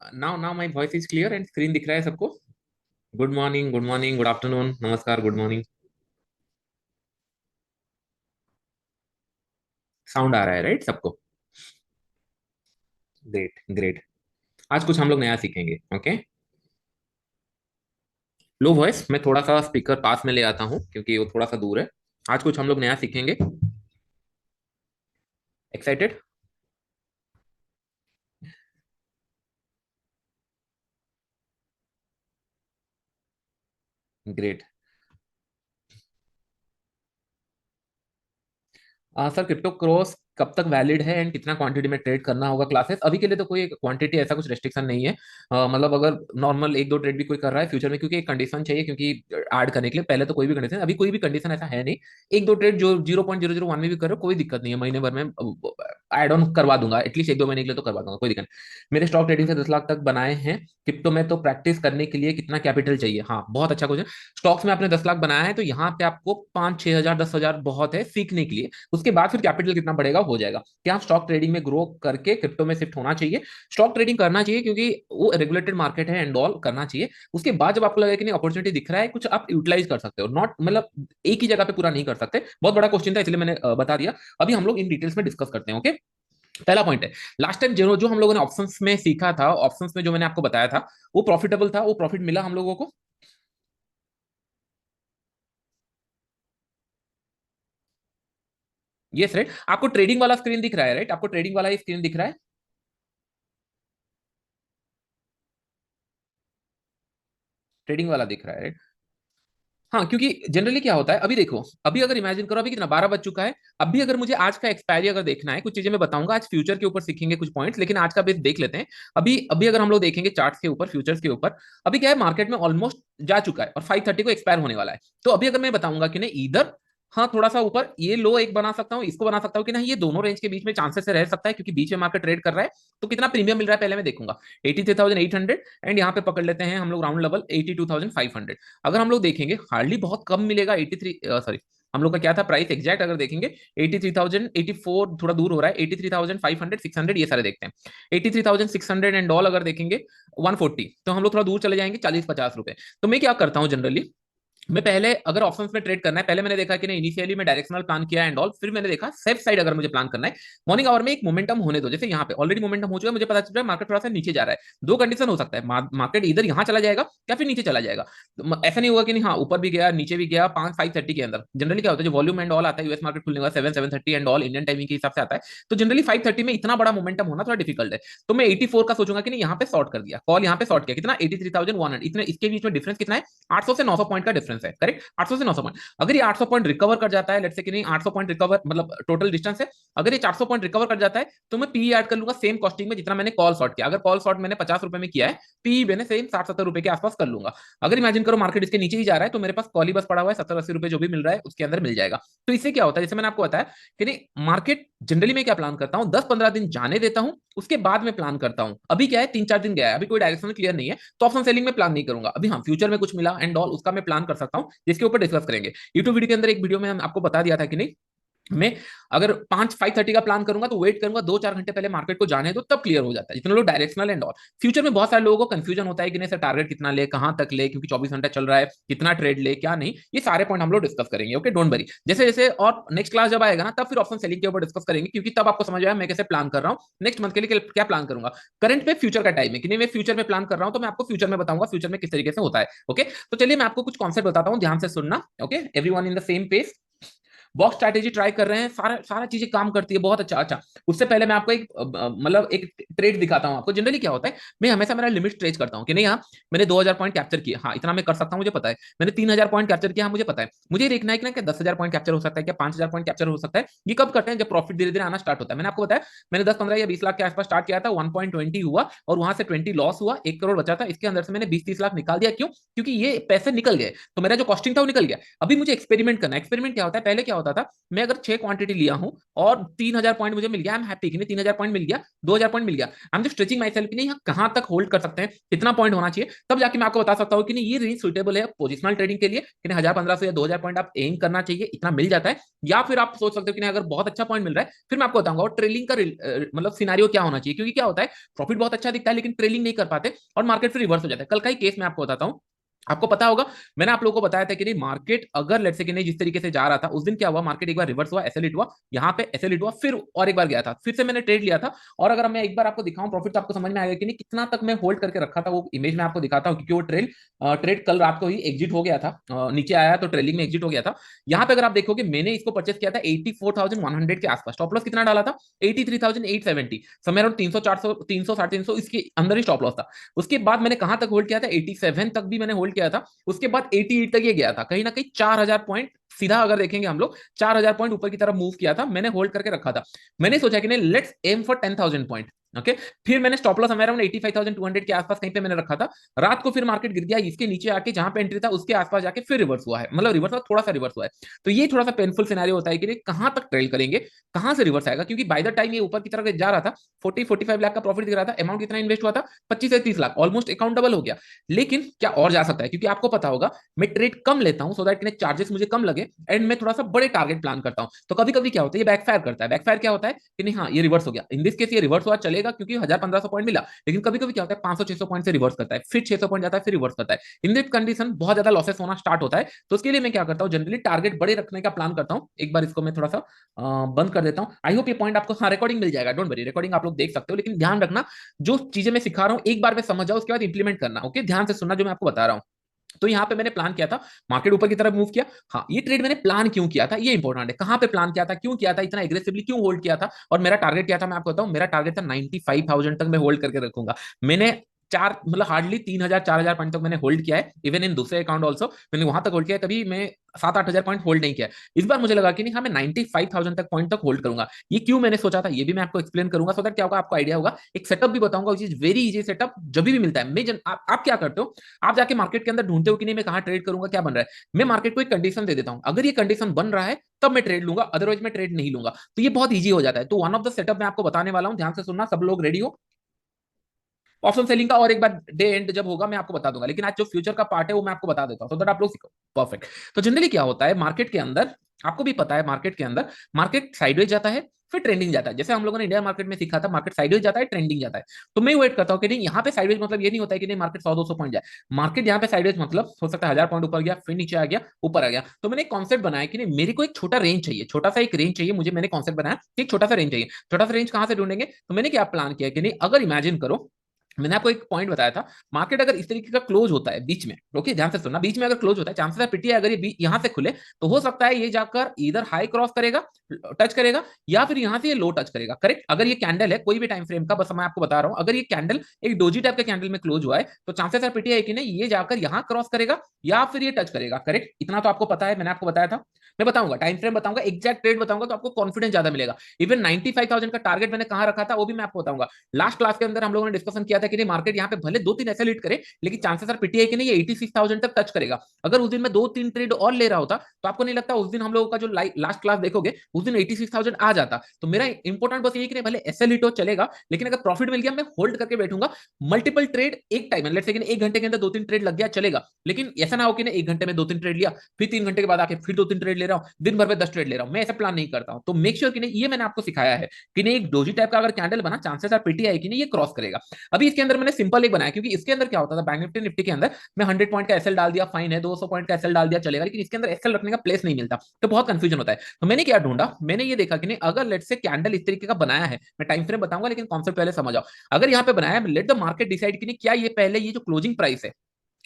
Now now my voice is clear and screen दिख रहा है सबको। Good morning, good morning, good afternoon, नमस्कार, गुड मॉर्निंग। साउंड आ रहा है राइट सबको? Great great. आज कुछ हम लोग नया सीखेंगे। ओके। लो वॉइस, मैं थोड़ा सा स्पीकर पास में ले आता हूँ क्योंकि वो थोड़ा सा दूर है। आज कुछ हम लोग नया सीखेंगे। Excited? Great. Sir, crypto cross कब तक वैलिड है एंड कितना क्वांटिटी में ट्रेड करना होगा? क्लासेस अभी के लिए तो कोई क्वांटिटी ऐसा कुछ रेस्ट्रिक्शन नहीं है। मतलब अगर नॉर्मल एक दो ट्रेड भी कोई कर रहा है फ्यूचर में, क्योंकि एक कंडीशन चाहिए, क्योंकि ऐड करने के लिए पहले तो कोई भी कंडीशन, अभी कोई भी कंडीशन ऐसा है नहीं। एक दो ट्रेड जो 0.001 में भी कर रहे हो कोई दिक्कत नहीं है, महीने भर में ऐड ऑन करवा दूंगा, एटलीस्ट एक दो महीने के लिए तो करवा दूंगा, कोई दिक्कत नहीं। मेरे स्टॉक ट्रेडिंग से 10 लाख तक बनाए हैं। क्रिप्टो में तो प्रैक्टिस करने के लिए कितना कैपिटल चाहिए? हाँ, बहुत अच्छा क्वेश्चन। स्टॉक्स में आपने 10 लाख बनाया है तो यहाँ पे आपको 5-6 हजार 10 हजार बहुत है सीखने के लिए। उसके बाद फिर कैपिटल कितना बढ़ेगा हो जाएगा। क्या आप स्टॉक ट्रेडिंग में ग्रो करके क्रिप्टो में शिफ्ट होना चाहिए? स्टॉक ट्रेडिंग करना चाहिए क्योंकि वो रेगुलेटेड मार्केट है एंड ऑल, करना चाहिए। उसके बाद जब आपको लगे कि नहीं अपॉर्चुनिटी दिख रहा है कुछ, आप यूटिलाइज कर सकते हो, नॉट मतलब एक ही जगह पे पूरा नहीं कर सकते। बहुत बड़ा क्वेश्चन था इसलिए मैंने बता दिया। अभी हम लोग इन डिटेल्स में डिस्कस करते हैं। ओके। पहला पॉइंट है, लास्ट टाइम जो जो हम लोगों ने ऑप्शंस में सीखा था, ऑप्शंस में जो मैंने आपको बताया था वो प्रॉफिटेबल था, वो प्रॉफिट मिला हम लोगों को? Yes right. आपको ट्रेडिंग वाला स्क्रीन दिख रहा है राइट? आपको ट्रेडिंग वाला ही स्क्रीन दिख रहा है? ट्रेडिंग वाला दिख रहा है राइट? हाँ, क्योंकि जनरली क्या होता है, अभी देखो, अभी अगर इमेजिन करो अभी कितना 12 बज चुका है। अभी अगर मुझे आज का एक्सपायरी अगर देखना है, कुछ चीजें मैं बताऊंगा आज फ्यूचर के ऊपर सीखेंगे कुछ पॉइंट्स, लेकिन आज का बेस देख लेते हैं। अभी अभी अगर हम लोग देखेंगे चार्ट्स के ऊपर, फ्यूचर्स के ऊपर, अभी क्या है, मार्केट में ऑलमोस्ट जा चुका है और 5:30 को एक्सपायर होने वाला है। तो अभी अगर मैं बताऊंगा कि नहीं इधर, हाँ थोड़ा सा ऊपर ये लो एक बना सकता हूँ, इसको बना सकता हूँ कि नहीं, ये दोनों रेंज के बीच में चांसेस से रह सकता है क्योंकि बीच में मार्केट ट्रेड कर रहा है। तो कितना प्रीमियम मिल रहा है पहले मैं देखूंगा। 83,800 एंड यहाँ पे पकड़ लेते हैं हम लोग राउंड लेवल 82,500। अगर हम लोग देखेंगे हार्डली बहुत कम मिलेगा। 83, सॉरी, हम लोग का क्या था प्राइस एग्जैक्ट अगर देखेंगे, 83,000, 84 थोड़ा दूर हो रहा है, 83,500, 600 ये सारे देखते हैं। 83,600 एंड ऑल अगर देखेंगे 140, तो हम लोग थोड़ा दूर चले जाएंगे 40-50 रुपए। तो मैं क्या करता हूँ जनरली, मैं पहले अगर ऑप्शंस में ट्रेड करना है, पहले मैंने देखा कि नहीं इनिशियली मैं डायरेक्शनल प्लान किया एंड ऑल, फिर मैंने देखा सेफ साइड अगर मुझे प्लान करना है, मॉर्निंग आवर में एक मोमेंटम होने दो, जैसे यहाँ पे ऑलरेडी मोमेंटम हो चुका है, मुझे पता चल रहा है मार्केट थोड़ा सा नीचे जा रहा है। दो कंडीशन हो सकता है, मार्केट इधर यहाँ चला जाएगा या फिर नीचे चला जाएगा। तो ऐसा नहीं होगा कि नहीं हाँ ऊपर भी गया नीचे भी गया। 5-5:30 के अंदर जनरली क्या होता है, जो वॉल्यूम एंड ऑल आता है यूएस मार्केट खुलने का 7-7:30 एंड ऑल इंडियन टाइमिंग के हिसाब से आता है। तो जनरली 5:30 में इतना बड़ा मोमेंटम होना थोड़ा डिफिकल्ट है। तो मैं 84 का सोचूंगा कि नहीं यहाँ पे शॉर्ट कर दिया, कॉल यहाँ पे शॉर्ट किया, कितना 83,100, इतने इसके बीच में डिफरेंस कितना है? 800 से 900 पॉइंट का डिफरेंस है, करेक्ट? 800 से 900 पॉइंट। अगर ये 800 पॉइंट रिकवर कर जाता है, लेट्स से कि नहीं 800 पॉइंट रिकवर मतलब टोटल डिस्टेंस है, अगर ये 400 पॉइंट रिकवर कर जाता है तो मैं पी ऐड कर लूंगा सेम कॉस्टिंग में जितना मैंने कॉल शॉर्ट किया। अगर कॉल शॉर्ट मैंने 50 रुपए में किया है, पी मैंने सेम 60-70 रुपए के आसपास कर लूंगा। अगर इमेजिन करो मार्केट इसके नीचे ही जा रहा है तो मेरे पास कॉल ही बस पड़ा हुआ है, 70-80 रुपए जो भी मिल रहा है उसके अंदर मिल जाएगा। तो इससे क्या होता है, जैसे मैंने आपको बताया कि नहीं मार्केट जनरली मैं क्या प्लान करता हूँ, 10-15 दिन जाने देता हूँ, उसके बाद में प्लान करता हूँ। अभी क्या है 3-4 दिन गया है, अभी कोई डायरेक्शन क्लियर नहीं है, तो ऑप्शन सेलिंग में प्लान नहीं करूंगा। अभी हाँ फ्यूचर में कुछ मिला एंड ऑल उसका मैं प्लान कर सकता हूँ, जिसके ऊपर डिस्कस करेंगे। यूट्यूब वीडियो के अंदर एक वीडियो में हम आपको बता दिया था कि नहीं, मैं अगर 5-5:30 का प्लान करूंगा तो वेट करूंगा 2-4 घंटे पहले मार्केट को जाने दो, तब क्लियर हो जाता है। जितने लोग डायरेक्शनल एंड ऑल, फ्यूचर में बहुत सारे लोगों को कंफ्यूजन होता है कि नहीं सर टारगेट कितना ले, कहां तक ले, क्योंकि 24 घंटा चल रहा है, कितना ट्रेड ले क्या नहीं, ये सारे पॉइंट हम लोग डिस्कस करेंगे। Okay, don't worry. जैसे जैसे और नेक्स्ट क्लास जब आएगा ना तब फिर ऑप्शन सेलिंग के ऊपर डिस्कस करेंगे, क्योंकि तब आपको समझ आया मैं कैसे प्लान कर रहा हूँ नेक्स्ट मंथ के लिए क्या प्लान करूंगा। करंट पे फ्यूचर का टाइम है कि नहीं मैं फ्यूचर में प्लान कर रहा हूं, तो मैं आपको फ्यूचर में बताऊंगा फ्यूचर में किस तरीके से होता है। ओके, तो चलिए मैं आपको कुछ कॉन्सेप्ट बताता हूं, ध्यान से सुनना। Okay, everyone in the same page. Box strategy try कर रहे हैं, सारा सारा चीजें काम करती है बहुत अच्छा। अच्छा, उससे पहले मैं आपको एक मतलब एक ट्रेड दिखाता हूं आपको। जनरली क्या होता है, मैं हमेशा मेरा लिमिट ट्रेड करता हूं कि नहीं हाँ मैंने 2,000 पॉइंट कैप्चर किया, हाँ इतना मैं कर सकता हूं मुझे पता है। मैंने 3,000 पॉइंट कैप्चर किया, हाँ मुझे पता है। मुझे देखना है कि ना क्या 10,000 पॉइंट कैप्चर हो सकता है, क्या 5,000 पॉइंट कैप्चर हो सकता है। ये कब करते हैं, जब प्रॉफिट धीरे धीरे आना स्टार्ट होता है। मैंने आपको बताया मैंने 10-15 या 20 लाख के आसपास स्टार्ट किया था, 1.20 हुआ और वहां से 20 लॉस हुआ, 1 करोड़ बचा था, इसके अंदर से मैंने 20-30 लाख निकाल दिया। क्यों? क्योंकि ये पैसे निकल गए, तो मेरा जो कॉस्टिंग था वो निकल गया। अभी मुझे एक्सपेरिमेंट करना है। एक्सपेरिमेंट क्या होता है, पहले क्या होता था, मैं अगर 6 क्वांटिटी लिया हूं और 3000 पॉइंट मुझे मिल गया, आई एम हैप्पी कि नहीं 3000 पॉइंट मिल गया, 2000 पॉइंट मिल गया, I am just stretching my self कि नहीं यहाँ कहां तक होल्ड कर सकते हैं, कितना पॉइंट होना चाहिए, तब जाके मैं आपको बता सकता हूँ कि नहीं ये रेंज सुटेबल है पोजिशनल ट्रेडिंग के लिए कि 1000 1500 या 2000 पॉइंट आप एम करना चाहिए, इतना मिल जाता है। या फिर आप सोच सकते हो कि नहीं अगर बहुत अच्छा पॉइंट मिल रहा है, फिर मैं आपको बताऊंगा और ट्रेलिंग का मतलब सिनारियो क्या होना चाहिए, क्योंकि क्या होता है प्रॉफिट बहुत अच्छा दिखता है लेकिन ट्रेलिंग नहीं कर पाते और मार्केट फिर रिवर्स हो जाता है। कल का ही केस मैं आपको बताता हूँ, आपको पता होगा मैंने आप लोगों को बताया था कि नहीं मार्केट अगर लेट्स से कि नहीं जिस तरीके से जा रहा था उस दिन क्या हुआ, मार्केट एक बार रिवर्स हुआ, एसएल हिट हुआ, यहाँ पे एसएल हिट हुआ, फिर और एक बार गया था, फिर से मैंने ट्रेड लिया था। और अगर मैं एक बार आपको दिखाऊं प्रॉफिट तो आपको समझ में आएगा कि नहीं कितना तक मैं होल्ड करके रखा था, वो इमेज में आपको दिखाता हूँ, क्योंकि वो ट्रेड कल रात को ही एग्जिट हो गया था, नीचे आया तो ट्रेलिंग में एग्जिट हो गया था। यहाँ पे अगर आप देखोगे मैंने इसको परचेस किया था 84,100 के आसपास, स्टॉप लॉस कितना डाला था 83,870, समय अराउंड 300 400 300 350 इसके अंदर ही स्टॉप लॉस था। उसके बाद मैंने कहां तक होल्ड किया था 87 तक भी मैंने होल्ड किया था, उसके बाद 88 तक ये गया था, कहीं ना कहीं 4000 पॉइंट सीधा अगर देखेंगे हम लोग 4000 पॉइंट ऊपर की तरफ मूव किया था, मैंने होल्ड करके रखा था। मैंने सोचा कि नहीं let's aim for 10,000 point, okay. फिर मैंने स्टॉप लॉस हमारा 85,200 के आसपास कहीं पे मैंने रखा था। रात को फिर मार्केट गिर गया, इसके नीचे आके जहां पे एंट्री था उसके आसपास जाके फिर रिवर्स हुआ है, मतलब रिवर्स हुआ, थोड़ा सा रिवर्स हुआ है। तो ये थोड़ा सा पेनफुल सिनेरियो होता है कि कहां तक ट्रेल करेंगे, कहां से रिवर्स आएगा, क्योंकि बाय द टाइम ये ऊपर की तरफ जा रहा था 40-45 लाख का प्रॉफिट दिख रहा था, अमाउंट कितना इन्वेस्ट हुआ था 25 से 30 लाख, ऑलमोस्ट अकाउंट डबल हो गया। लेकिन क्या और जा सकता है, क्योंकि आपको पता होगा मैं ट्रेड कम लेता हूं सो दैट चार्जेस मुझे कम लगे एंड मैं थोड़ा सा बड़े टारगेट प्लान करता हूं। तो कभी कभी क्या होता है ये बैकफायर करता है। बैकफायर क्या होता है कि नहीं हाँ ये रिवर्स हो गया, इन दिस केस ये रिवर्स हुआ चलेगा क्योंकि 1000 1500 पॉइंट मिला, लेकिन कभी कभी क्या होता है 500 600 पॉइंट से रिवर्स करता है, फिर 600 पॉइंट जाता है, फिर रिवर्स करता है। इन दिस कंडीशन बहुत ज्यादा लॉसेस होना स्टार्ट होता है। तो उसके लिए मैं क्या करता हूँ जनरली टारगेट बड़े रखने का प्लान करता हूँ। एक बार इसको मैं थोड़ा सा बंद कर देता हूँ। आई होप ये पॉइंट आपको, हाँ रिकॉर्डिंग मिल जाएगा, डोंट वरी रिकॉर्डिंग आप लोग देख सकते हो, लेकिन ध्यान रखना जो चीजें मैं सिखा रहा हूँ एक बार में समझ जाओ, उसके बाद इंप्लीमेंट करना, ओके ध्यान से सुनना जो मैं आपको बता रहा हूँ। तो यहाँ पे मैंने प्लान किया था, मार्केट ऊपर की तरफ मूव किया। हाँ ये ट्रेड मैंने प्लान क्यों किया था ये इंपॉर्टेंट है, कहां पे प्लान किया था, क्यों किया था, इतना एग्रेसिवली क्यों होल्ड किया था, और मेरा टारगेट क्या था मैं आपको बताऊं, मेरा टारगेट था 95,000 तक मैं होल्ड करके रखूंगा। मैंने चार मतलब हार्डली 3000 4000 पॉइंट तक मैंने होल्ड किया है, इवन इन दूसरे अकाउंट ऑल्सो मैंने वहां तक होल्ड किया है, कभी मैं 7-8 हजार पॉइंट होल्ड नहीं किया। इस बार मुझे लगा कि नहीं हाँ मैं 95,000 तक पॉइंट तक होल्ड करूंगा। ये क्यों मैंने सोचा था ये भी मैं आपको एक्सप्लेन करूंगा, सो दैट क्या होगा आपको आइडिया होगा। एक सेटअप भी बताऊंगा which is very easy setup, जब भी मिलता है आप क्या करते हो, आप जाके मार्केट के अंदर ढूंढते हो कि नहीं मैं कहाँ ट्रेड करूंगा, क्या बन रहा है, मैं मार्केट को एक कंडीशन दे देता हूं, अगर ये कंडीशन बन रहा है तब मैं ट्रेड लूंगा, अदरवाइज मैं ट्रेड नहीं लूंगा। तो ये बहुत ईजी हो जाता है। तो वन ऑफ द सेटअप मैं आपको बताने वाला हूं, ध्यान से सुनना, सब लोग रेडी हो। ऑप्शन सेलिंग का और एक बार डे एंड जब होगा मैं आपको बता दूंगा, लेकिन आज जो फ्यूचर का पार्ट है वो मैं आपको बता देता हूं, सो दैट आप लोग सीखो। परफेक्ट। तो जनरली क्या होता है मार्केट के अंदर, आपको भी पता है मार्केट के अंदर मार्केट साइडवेज जाता है फिर ट्रेंडिंग जाता है। जैसे हम लोगों ने इंडिया मार्केट में सीखा था मार्केट साइडवेज जाता है ट्रेंडिंग जाता है। तो मैं वेट करता हूँ कि नहीं यहाँ पे साइडवेज मतलब ये नहीं होता है कि नहीं मार्केट 100-200 पॉइंट जाए। मार्केट यहाँ पे साइडवेज मतलब हो सकता है 1000 पॉइंट ऊपर गया फिर नीचे आ गया ऊपर आ गया। तो मैंने एक कॉन्सेप्ट बनाया कि नहीं मेरे को एक छोटा रेंज चाहिए, छोटा सा एक रेंज चाहिए मुझे, मैंने कॉन्सेप्ट बनाया कि एक छोटा सा रेंज चाहिए। छोटा सा रेंज कहां से ढूंढेंगे, तो मैंने क्या प्लान किया कि नहीं अगर इमेजिन करो, मैंने आपको एक पॉइंट बताया था, मार्केट अगर इस तरीके का क्लोज होता है बीच में, ओके ध्यान से सुनना, बीच में अगर क्लोज होता है चांसेस है पिटिया अगर ये यहां से खुले तो हो सकता है ये जाकर इधर हाई क्रॉस करेगा, टच करेगा, या फिर यहां से ये लो टच करेगा, करेक्ट। अगर ये कैंडल है कोई भी टाइम फ्रेम का, बस मैं आपको बता रहा हूं, अगर ये कैंडल एक डोजी टाइप के कैंडल में क्लोज हुआ है तो चांसेस है पिटिया है कि नहीं ये जाकर यहां क्रॉस करेगा या फिर ये टच करेगा, करेक्ट। इतना तो आपको पता है, मैंने आपको बताया था। मैं बताऊंगा टाइम फ्रेम बताऊंगा, एग्जैक्ट ट्रेड बताऊंगा तो आपको कॉन्फिडेंस ज्यादा मिलेगा। इवन 95,000 का टारगेट मैंने कहां रखा था वो भी मैं आपको बताऊंगा। लास्ट क्लास के अंदर हम लोगों ने डिस्कशन किया था कि नहीं मार्केट यहाँ पे भले 2-3 ऐसे लीड करे लेकिन चांसेस आर पिटी है कि नहीं ये 86,000 तक टच करेगा। अगर उस दिन मैं 2-3 ट्रेड और ले रहा होता तो आपको नहीं लगता उस दिन हम लोगों का जो लास्ट क्लास देखोगे उस दिन 86,000 आ जाता। तो मेरा इंपॉर्टेंट बस ये कि नहीं भले एसएल हिट हो चलेगा लेकिन अगर प्रॉफिट मिल गया मैं होल्ड करके बैठूंगा। मल्टीपल ट्रेड एक टाइम लेट्स से एक घंटे के अंदर 2-3 ट्रेड लग गया चलेगा, लेकिन ऐसा ना हो कि एक घंटे में 2-3 ट्रेड लिया फिर 3 घंटे के बाद आके फिर 2-3 ट्रेड ले रहा हूँ, दिन भर में 10 ट्रेड ले रहा हूँ, मैं ऐसा प्लान नहीं करता हूँ। तो मेक श्योर कि नहीं ये मैंने आपको सिखाया है कि नहीं एक डोजी टाइप का अगर कैंडल बना चांसेस आर पिटी है कि नहीं ये क्रॉस करेगा। अभी इसके अंदर मैंने सिंपल एक बनाया क्योंकि इसके अंदर क्या होता था बैंक निफ्टी निफ्टी के अंदर मैं 100 पॉइंट का एसएल डाल दिया फाइन है, 200 पॉइंट का एसएल डाल दिया चलेगा, लेकिन इसके अंदर एसएल रखने का प्लेस नहीं मिलता तो बहुत कंफ्यूजन होता है। तो मैंने क्या ढूंढा, मैंने ये देखा कि नहीं अगर लेट से कैंडल इस तरीके का बनाया है, मैं टाइम फ्रेम बताऊंगा लेकिन कॉन्सेप्ट पहले समझ आओ। अगर यहाँ पे बनाया है लेट द मार्केट डिसाइड कि नहीं क्या ये पहले ये जो क्लोजिंग प्राइस है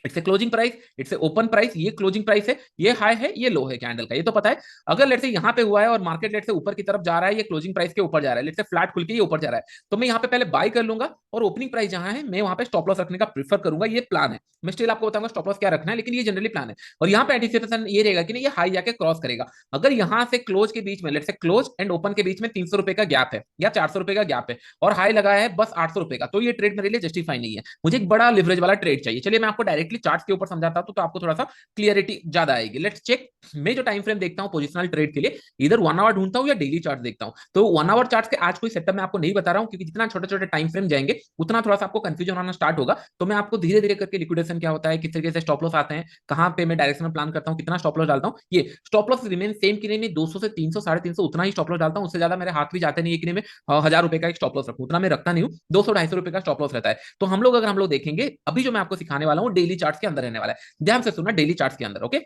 it's a closing price, it's a open price, ये क्लोजिंग प्राइस है, ये हाई है ये लो है कैंडल का, ये तो पता है। अगर लेट से यहाँ पे हुआ है और मार्केट लेट से ऊपर की तरफ जा रहा है, ये क्लोजिंग प्राइस के ऊपर जा रहा है, लेट से फ्लैट खुल के ये ऊपर जा रहा है, तो मैं यहाँ पे पहले बाय कर लूंगा और ओपनिंग प्राइस जहां है मैं वहां पे स्टॉप लॉस रखने का प्रीफर करूंगा। ये प्लान है, मैं स्टिल आपको बताऊंगा स्टॉप लॉस क्या रखना है, लेकिन ये जनरली प्लान है। और यहाँ पे एंटिसिपेशन ये रहेगा कि नहीं ये हाई जाके क्रॉस करेगा। अगर यहाँ से क्लोज के बीच में लेट से क्लोज एंड ओपन के बीच में 300 रुपए का गैप है या 400 रुपए का गैप है और हाई लगाया है बस 800 रुपए का, तो ये ट्रेड मेरे लिए जस्टिफाई नहीं है, मुझे एक बड़ा लिवरेज वाला ट्रेड चाहिए। चलिए मैं आपको डायरेक्टली डायरेक्टली चार्ट्स के ऊपर समझाता हूं तो आपको थोड़ा सा क्लियरिटी ज्यादा आएगी। Let's check. मैं जो टाइम फ्रेम देखता हूं पोजिशनल ट्रेड के लिए, इधर 1 आवर ढूंढता हूं या डेली चार्ट देखता हूं। तो 1 आवर चार्ट के आज कोई सेटअप मैं आपको नहीं बता रहा हूं, क्योंकि जितना छोटे छोटे टाइम फ्रेम जाएंगे उतना थोड़ा सा आपको कंफ्यूजन आना स्टार्ट होगा। तो मैं आपको धीरे धीरे करके लिक्विडेशन क्या होता है, किस तरीके से स्टॉप लॉस आते हैं, कहां पे मैं डायरेक्शनल प्लान करता हूं, कितना स्टॉप लॉस डालता हूं। ये स्टॉप लॉस रिमेन सेम कि नहीं, मैं 200 से 300 350 उतना ही स्टॉप लॉस डालता हूं। उससे ज्यादा मेरे हाथ भी जाते नहीं है कि नहीं मैं 1000 रुपए का एक स्टॉप लॉस रखूं, उतना मैं रखता नहीं हूं। 200 250 रुपए का स्टॉप लॉस रहता है। तो हम लोग देखेंगे अभी जो मैं आपको सिखाने वाला हूं डेली चार्ट्स के अंदर रहने वाला है। ध्यान से सुनना, डेली चार्ट्स के अंदर। ओके,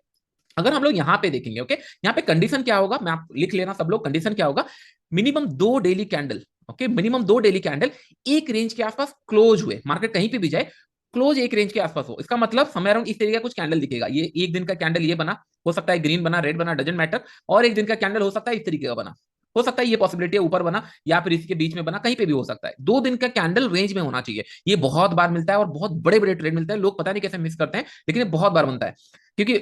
अगर हम लोग यहां पे देखेंगे, ओके, यहाँ पे कंडीशन क्या होगा, मैं आप लिख लेना सब लोग, कंडीशन क्या होगा, minimum 2 daily candle. Okay, minimum 2 daily candle एक रेंज के आसपास क्लोज हुए, मार्केट कहीं पे भी जाए क्लोज एक रेंज के आसपास हो। इसका मतलब समय अराउंड इस तरीके का कुछ कैंडल दिखेगा। ये एक दिन का कैंडल ये बना, हो सकता है ग्रीन बना, रेड बना, डजंट मैटर। और एक दिन का कैंडल हो सकता है इस तरीके का बना, हो सकता है ये पॉसिबिलिटी है ऊपर बना या फिर इसके बीच में बना, कहीं पे भी हो सकता है। 2 दिन का कैंडल रेंज में होना चाहिए। ये बहुत बार मिलता है और बहुत बड़े बड़े ट्रेड मिलते हैं, लोग पता नहीं कैसे मिस करते हैं, लेकिन ये बहुत बार बनता है। क्योंकि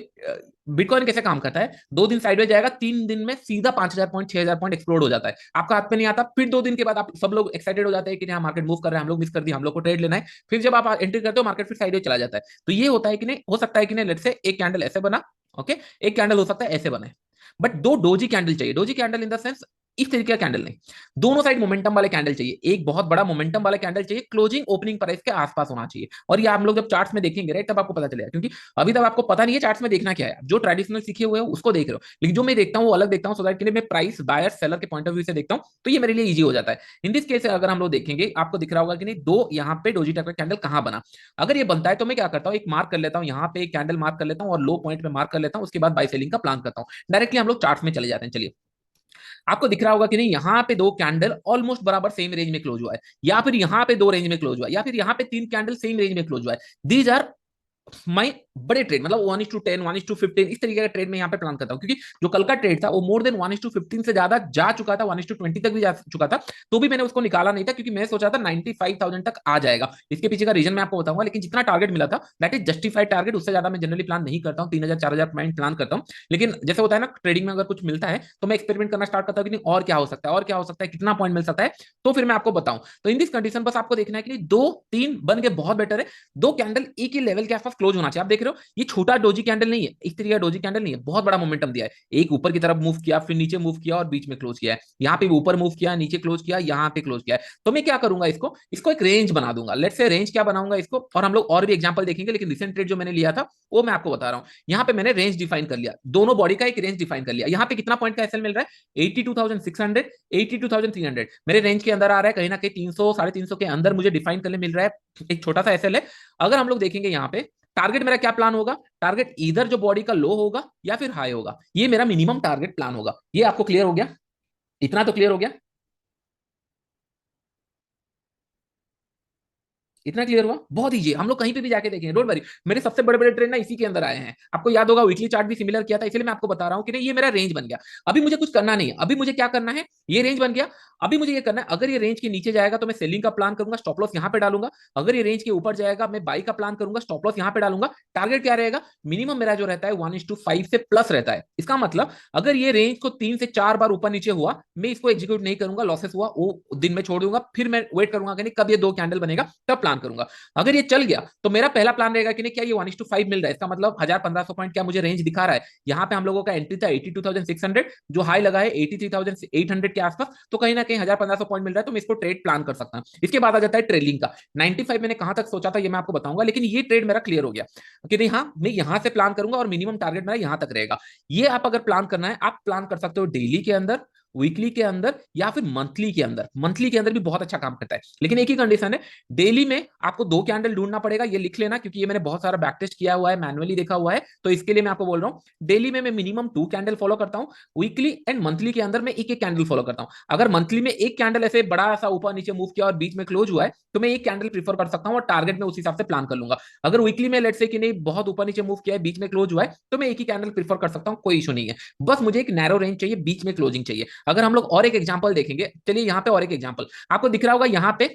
बिटकॉइन कैसे काम करता है, 2 दिन साइडवेज जाएगा, 3 दिन में सीधा 5000 पॉइंट 6000 पॉइंट एक्सप्लोड हो जाता है, आपका हाथ पे नहीं आता। फिर 2 दिन के बाद आप सब लोग एक्साइटेड हो जाते हैं कि नहीं मार्केट मूव कर रहा है, हम लोग मिस कर दिए, हम लोग को ट्रेड लेना है। फिर जब आप एंट्री करते हो मार्केट फिर साइडवेज चला जाता है। तो ये होता है कि नहीं, हो सकता है कि नहीं, लेट्स से एक कैंडल ऐसे बना, ओके, एक कैंडल हो सकता है ऐसे बने, बट 2 डोजी कैंडल चाहिए। Doji candle in the sense इस तरीके का कैंडल नहीं, दोनों साइड मोमेंटम वाले कैंडल चाहिए। एक बहुत बड़ा मोमेंटम वाला कैंडल चाहिए, क्लोजिंग ओपनिंग प्राइस के आसपास होना चाहिए। और ये आप लोग जब चार्ट्स में देखेंगे राइट, तब आपको पता चलेगा, क्योंकि अभी तक आपको पता नहीं है चार्ट्स में देखना क्या है। जो ट्रेडिशनल सीखे हुए हो उसको देख रहे हो, लेकिन जो मैं देखता हूँ वो अलग देखता हूँ, सो दैट के लिए मैं प्राइस बायर सेलर के पॉइंट ऑफ व्यू से देखता हूँ, तो ये मेरे लिए इजी हो जाता है। इन दिस केस अगर हम लोग देखेंगे, आपको दिख रहा होगा कि नहीं, दो यहाँ पे डोजी टाइप का कैंडल कहाँ बना। अगर ये बनता है तो मैं क्या करता हूँ, एक मार्क कर लेता हूँ, यहाँ पे एक कैंडल मार्क कर लेता हूँ और लो पॉइंट पे मार्क कर लेता हूँ, उसके बाद बाय सेलिंग का प्लान करता हूँ। डायरेक्टली हम लोग चार्ट्स में चले जाते हैं। चलिए, आपको दिख रहा होगा कि नहीं, यहाँ पे 2 कैंडल ऑलमोस्ट बराबर सेम रेंज में क्लोज हुआ है, या फिर यहाँ पे 2 रेंज में क्लोज हुआ है, या फिर यहाँ पे 3 कैंडल सेम रेंज में क्लोज हुआ है। दीज आर मैं बड़े ट्रेड, मतलब 1:10 1:15 इस तरीके का ट्रेड में यहाँ पे प्लान करता हूँ, क्योंकि जो कल का ट्रेड था वो मोर देन 1:15 से ज्यादा जा चुका था, 1:20 तक भी जा चुका था। तो भी मैंने उसको निकाला नहीं था, क्योंकि मैं सोचा था 95,000 तक आ जाएगा। इसके पीछे का रीजन मैं आपको बताऊंगा, लेकिन जितना टारगेट मिला था दैट इज जस्टिफाइड टारगेट। उससे ज्यादा मैं जनरली प्लान नहीं करता हूँ, 3,000 4,000 पॉइंट प्लान करता हूँ। लेकिन जैसे होता है ना ट्रेडिंग में, अगर कुछ मिलता है तो मैं एक्सपेरिमेंट करना स्टार्ट करता हूँ कि नहीं और क्या हो सकता है, और क्या हो सकता है, कितना पॉइंट मिल सकता है, तो फिर मैं आपको बताऊं। तो इन दिस कंडीशन बस आपको देखना है कि 2 3 बन के बहुत बेटर है। 2 कैंडल एक ही लेवल के आसपास क्लोज होना चाहिए। आप देख रहे हो ये छोटा डोजी कैंडल नहीं है, इस तरीके का डोजी कैंडल नहीं है, बहुत बड़ा मोमेंटम दिया है। एक ऊपर की तरफ मूव किया, फिर नीचे मूव किया और बीच में क्लोज किया है। यहाँ पे ऊपर मूव किया, नीचे क्लोज किया, यहाँ पे क्लोज किया है। तो मैं क्या करूंगा, इसको इसको एक रेंज बना दूंगा। लेट्स से रेंज क्या बनाऊंगा इसको, और हम लोग और भी एग्जांपल देखेंगे, लेकिन रिसेंट ट्रेड जो मैंने लिया था वो मैं आपको बता रहा हूँ। यहाँ पे मैंने रेंज डिफाइन कर लिया, दोनों बॉडी का एक रेंज डिफाइन कर लिया। यहाँ पे कितना पॉइंट का एसएल मिल रहा है, 82,600 82,300 मेरे रेंज के अंदर आ रहा है, कहीं ना कहीं 300 350 के अंदर मुझे डिफाइन करने मिल रहा है। एक छोटा सा एसएल है। अगर हम लोग देखेंगे यहाँ पे टारगेट मेरा क्या प्लान होगा, टारगेट इधर जो बॉडी का लो होगा या फिर हाई होगा, ये मेरा मिनिमम टारगेट प्लान होगा। ये आपको क्लियर हो गया, इतना तो क्लियर हो गया, इतना क्लियर हुआ, बहुत ईजी है। हम लोग कहीं पे भी जाके देखेंगे, डोंट वरी, मेरे सबसे बड़े बड़े ट्रेंड ना इसी के अंदर आए हैं। आपको याद होगा वीकली चार्ट भी सिमिलर किया था, इसलिए मैं आपको बता रहा हूँ कि नहीं ये मेरा रेंज बन गया। अभी मुझे कुछ करना नहीं है, अभी मुझे क्या करना है, ये रेंज बन गया। अभी मुझे ये करना है, अगर ये रेंज के नीचे जाएगा तो मैं सेलिंग का प्लान करूंगा, स्टॉप लॉस यहाँ पे डालूंगा। अगर ये रेंज के ऊपर जाएगा मैं बाई का प्लान करूंगा, स्टॉप लॉस यहाँ पे डालूंगा। टारगेट क्या रहेगा, मिनिमम मेरा जो रहता है 1:5 से प्लस रहता है। इसका मतलब अगर ये रेंज को 3 से 4 बार ऊपर नीचे हुआ, मैं इसको एग्जीक्यूट नहीं करूंगा, लॉसेस हुआ वो दिन में छोड़ दूंगा, फिर मैं वेट करूंगा कि कब ये 2 कैंडल बनेगा तब प्लान करूंगा। अगर ये चल गया तो मेरा पहला प्लान रहेगा कि नहीं क्या ये 1:5 मिल रहा है, इसका मतलब 1000 1500 पॉइंट क्या मुझे रेंज दिखा रहा है। यहाँ पे हम लोगों का एंट्री था 82,600, जो हाई लगा है 83,800 के आसपास, तो कहीं ना कहीं 1000 1500 पॉइंट मिल रहा है, तो मैं इसको ट्रेड प्लान कर सकता हूँ। इसके बाद आ जाता है ट्रेलिंग का 95 मैंने कहां तक सोचा था ये मैं आपको बताऊंगा, लेकिन ये ट्रेड मेरा क्लियर हो गया कि नहीं, हाँ मैं यहां से प्लान करूंगा और मिनिमम टारगेट मेरा यहां तक रहेगा। ये आप अगर प्लान करना है, आप प्लान कर सकते हो डेली के अंदर, वीकली के अंदर या फिर मंथली के अंदर। मंथली के अंदर भी बहुत अच्छा काम करता है, लेकिन एक ही कंडीशन है, डेली में आपको 2 कैंडल ढूंढना पड़ेगा। ये लिख लेना, क्योंकि ये मैंने बहुत सारा बैक टेस्ट किया हुआ है, मैनुअली देखा हुआ है, तो इसके लिए मैं आपको बोल रहा हूँ। डेली में मैं मिनिमम 2 कैंडल फॉलो करता हूँ, वीकली एंड मंथली के अंदर मैं एक एक कैंडल फॉलो करता हूँ। अगर मंथली में एक कैंडल ऐसे बड़ा सा ऊपर नीचे मूव किया और बीच में क्लोज हुआ है, तो मैं एक कैंडल प्रीफर कर सकता हूँ और टारगेट में उस हिसाब से प्लान कर लूंगा। अगर वीकली में लेट से कि नहीं बहुत ऊपर नीचे मूव किया है, बीच में क्लोज हुआ है, तो मैं एक ही कैंडल प्रीफर कर सकता हूँ, कोई इशू नहीं है। बस मुझे एक नैरो रेंज चाहिए, बीच में क्लोजिंग चाहिए। अगर हम लोग और एक एग्जांपल देखेंगे, चलिए यहाँ पे और एक एग्जांपल आपको दिख रहा होगा, यहाँ पे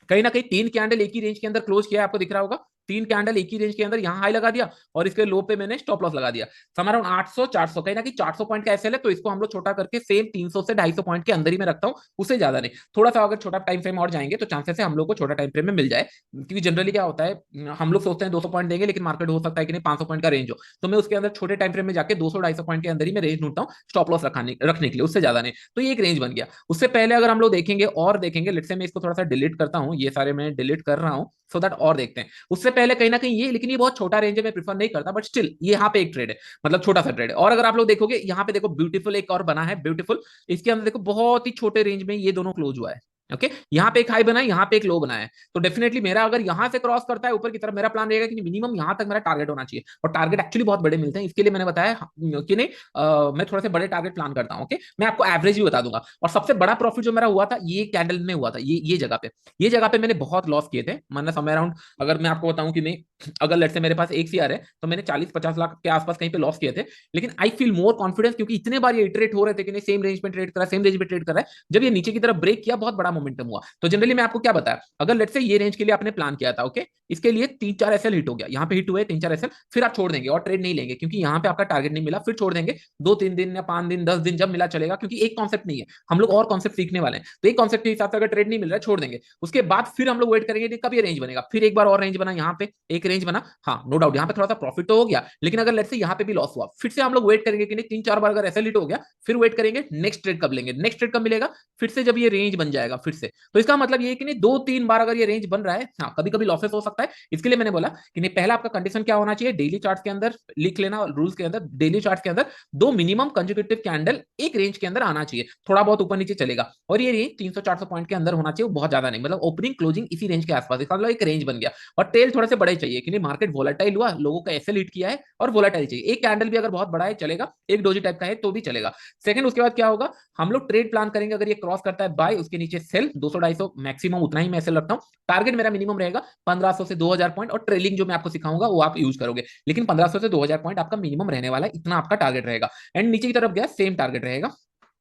कहीं ना कहीं 3 कैंडल एक ही रेंज के अंदर क्लोज किया है, आपको दिख रहा होगा तीन कैंडल एक ही रेंज के अंदर यहाँ हाई लगा दिया और इसके लो पे मैंने स्टॉप लॉस लगा दिया। समर अराउंड 800 400 कहीं ना कि 400 पॉइंट का एसएल है, तो इसको हम लोग छोटा करके सेम 300 से 250 पॉइंट के अंदर ही मैं रखता हूँ, उससे ज्यादा नहीं। थोड़ा सा अगर छोटा टाइम फ्रेम और जाएंगे तो चांसेस है हम लोग को छोटा टाइम फ्रेम में मिल जाए, क्योंकि जनरली क्या होता है हम लोग सोचते हैं 200 पॉइंट देंगे, लेकिन मार्केट हो सकता है कि नहीं 500 पॉइंट का रेंज हो, तो मैं उसके अंदर छोटे टाइम फ्रेम में जाके 200 250 पॉइंट के अंदर ही मैं रेंज ढूंढता हूँ स्टॉप लॉस रखने के लिए, उससे ज्यादा नहीं। तो ये एक रेंज बन गया। उससे पहले अगर हम लोग देखेंगे और देखेंगे, लेट्स से मैं इसको थोड़ा सा डिलीट करता हूँ, ये सारे मैं डिलीट कर रहा हूँ सो दैट और देखते हैं। उससे पहले कहीं ना कहीं ये, लेकिन ये बहुत छोटा रेंज है, मैं प्रीफर नहीं करता, बट स्टिल ये यहाँ पे एक ट्रेड है, मतलब छोटा सा ट्रेड है। और अगर आप लोग देखोगे यहाँ पे देखो ब्यूटीफुल एक और बना है, ब्यूटीफुल, इसके अंदर देखो बहुत ही छोटे रेंज में ये दोनों क्लोज हुआ है। ओके, यहाँ पे एक हाई बना है, यहाँ पे एक लो बना है, तो डेफिनेटली मेरा अगर यहाँ से क्रॉस करता है ऊपर की तरफ, मेरा प्लान रहेगा कि मिनिमम यहाँ तक मेरा टारगेट होना चाहिए। और टारगेट एक्चुअली बहुत बड़े मिलते हैं, इसके लिए मैंने बताया कि नहीं मैं थोड़ा से बड़े टारगेट प्लान करता हूँ। ओके, मैं आपको एवरेज भी बता दूंगा। और सबसे बड़ा प्रॉफिट जो मेरा हुआ था ये कैंडल में हुआ था, ये जगह पे, ये जगह पे मैंने बहुत लॉस किए थे, मतलब समय अराउंड, अगर मैं आपको बताऊं कि मैं, अगर लेट से मेरे पास 1 CR है तो मैंने 40-50 लाख के आसपास कहीं पे लॉस किए थे। लेकिन आई फील मोर कॉन्फिडेंस, क्योंकि इतने बार ये इटरेट हो रहे थे कि नहीं सेम रेंज में ट्रेड कर रहा है, सेम रेंज में ट्रेड कर रहा है, जब ये नीचे की तरफ ब्रेक किया बहुत बड़ा मोमेंटम हुआ। तो जनरली मैं आपको क्या बताया, अगर लेट से ये रेंज के लिए आपने प्लान किया था, ओके, इसके लिए 3-4 SL हिट हो गया, यहाँ पे हिट हुए 3-4 SL, फिर आप छोड़ देंगे और ट्रेड नहीं लेंगे, क्योंकि यहाँ पे आपका टारगेट नहीं मिला, फिर छोड़ देंगे। 2-3 दिन या 5 दिन 10 दिन जब मिला चलेगा, क्योंकि एक कॉन्सेप्ट नहीं है, हम लोग और कॉन्सेप्ट सीखने वाले हैं, तो एक कॉन्सेप्ट के हिसाब से अगर ट्रेड नहीं मिल रहा है छोड़ देंगे। उसके बाद फिर हम लोग वेट करेंगे कब ये रेंज बनेगा, फिर एक बार और रेंज बना, यहाँ पे एक रेंज बना, हाँ नो डाउट यहाँ पे थोड़ा सा प्रॉफिट तो हो गया, लेकिन अगर लेट्स से यहाँ पे भी लॉस हुआ, फिर से हम लोग वेट करेंगे कि नहीं 3-4 बार अगर एसएल हिट हो गया, फिर वेट करेंगे नेक्स्ट ट्रेड कब लेंगे, नेक्स्ट ट्रेड कब मिलेगा, फिर से जब ये रेंज बन जाएगा फिर से। तो इसका मतलब ये है कि नहीं 2-3 बार अगर ये रेंज बन रहा है, हाँ कभी कभी लॉसेस हो सकता है, इसके लिए मैंने बोला कि नहीं पहला आपका कंडीशन क्या होना चाहिए, डेली चार्ट के अंदर लिख लेना, रूल्स के अंदर डेली चार्ट के अंदर दो मिनिमम कंसेक्यूटिव कैंडल एक रेंज के अंदर आना चाहिए, थोड़ा बहुत ऊपर नीचे चलेगा, और ये रेंज 300-400 पॉइंट के अंदर होना चाहिए, बहुत ज्यादा नहीं, मतलब ओपनिंग क्लोजिंग इसी रेंज के आसपास, इसका मतलब एक रेंज बन गया। और टेल थोड़े से बड़े चाहिए, कि नहीं मार्केट वोलेटाइल हुआ, लोगों का एसएल हिट किया है और वोलेटाइल चाहिए, एक कैंडल भी अगर बहुत बड़ा है चलेगा, एक डोजी टाइप का है तो भी चलेगा। सेकंड, उसके बाद क्या होगा, हम लोग ट्रेड प्लान करेंगे, अगर ये क्रॉस करता है बाय, उसके नीचे सेल, 200-250 मैक्सिमम उतना ही मैं एसएल रखता हूँ। टारगेट मेरा मिनिमम रहेगा 1500 से 2000 पॉइंट, और ट्रेलिंग जो मैं आपको सिखाऊंगा वो आप यूज करोगे, लेकिन 1500 से 2000 पॉइंट आपका मिनिमम रहने वाला है, इतना आपका टारगेट रहेगा। एंड नीचे की तरफ गया सेम टारगेट रहेगा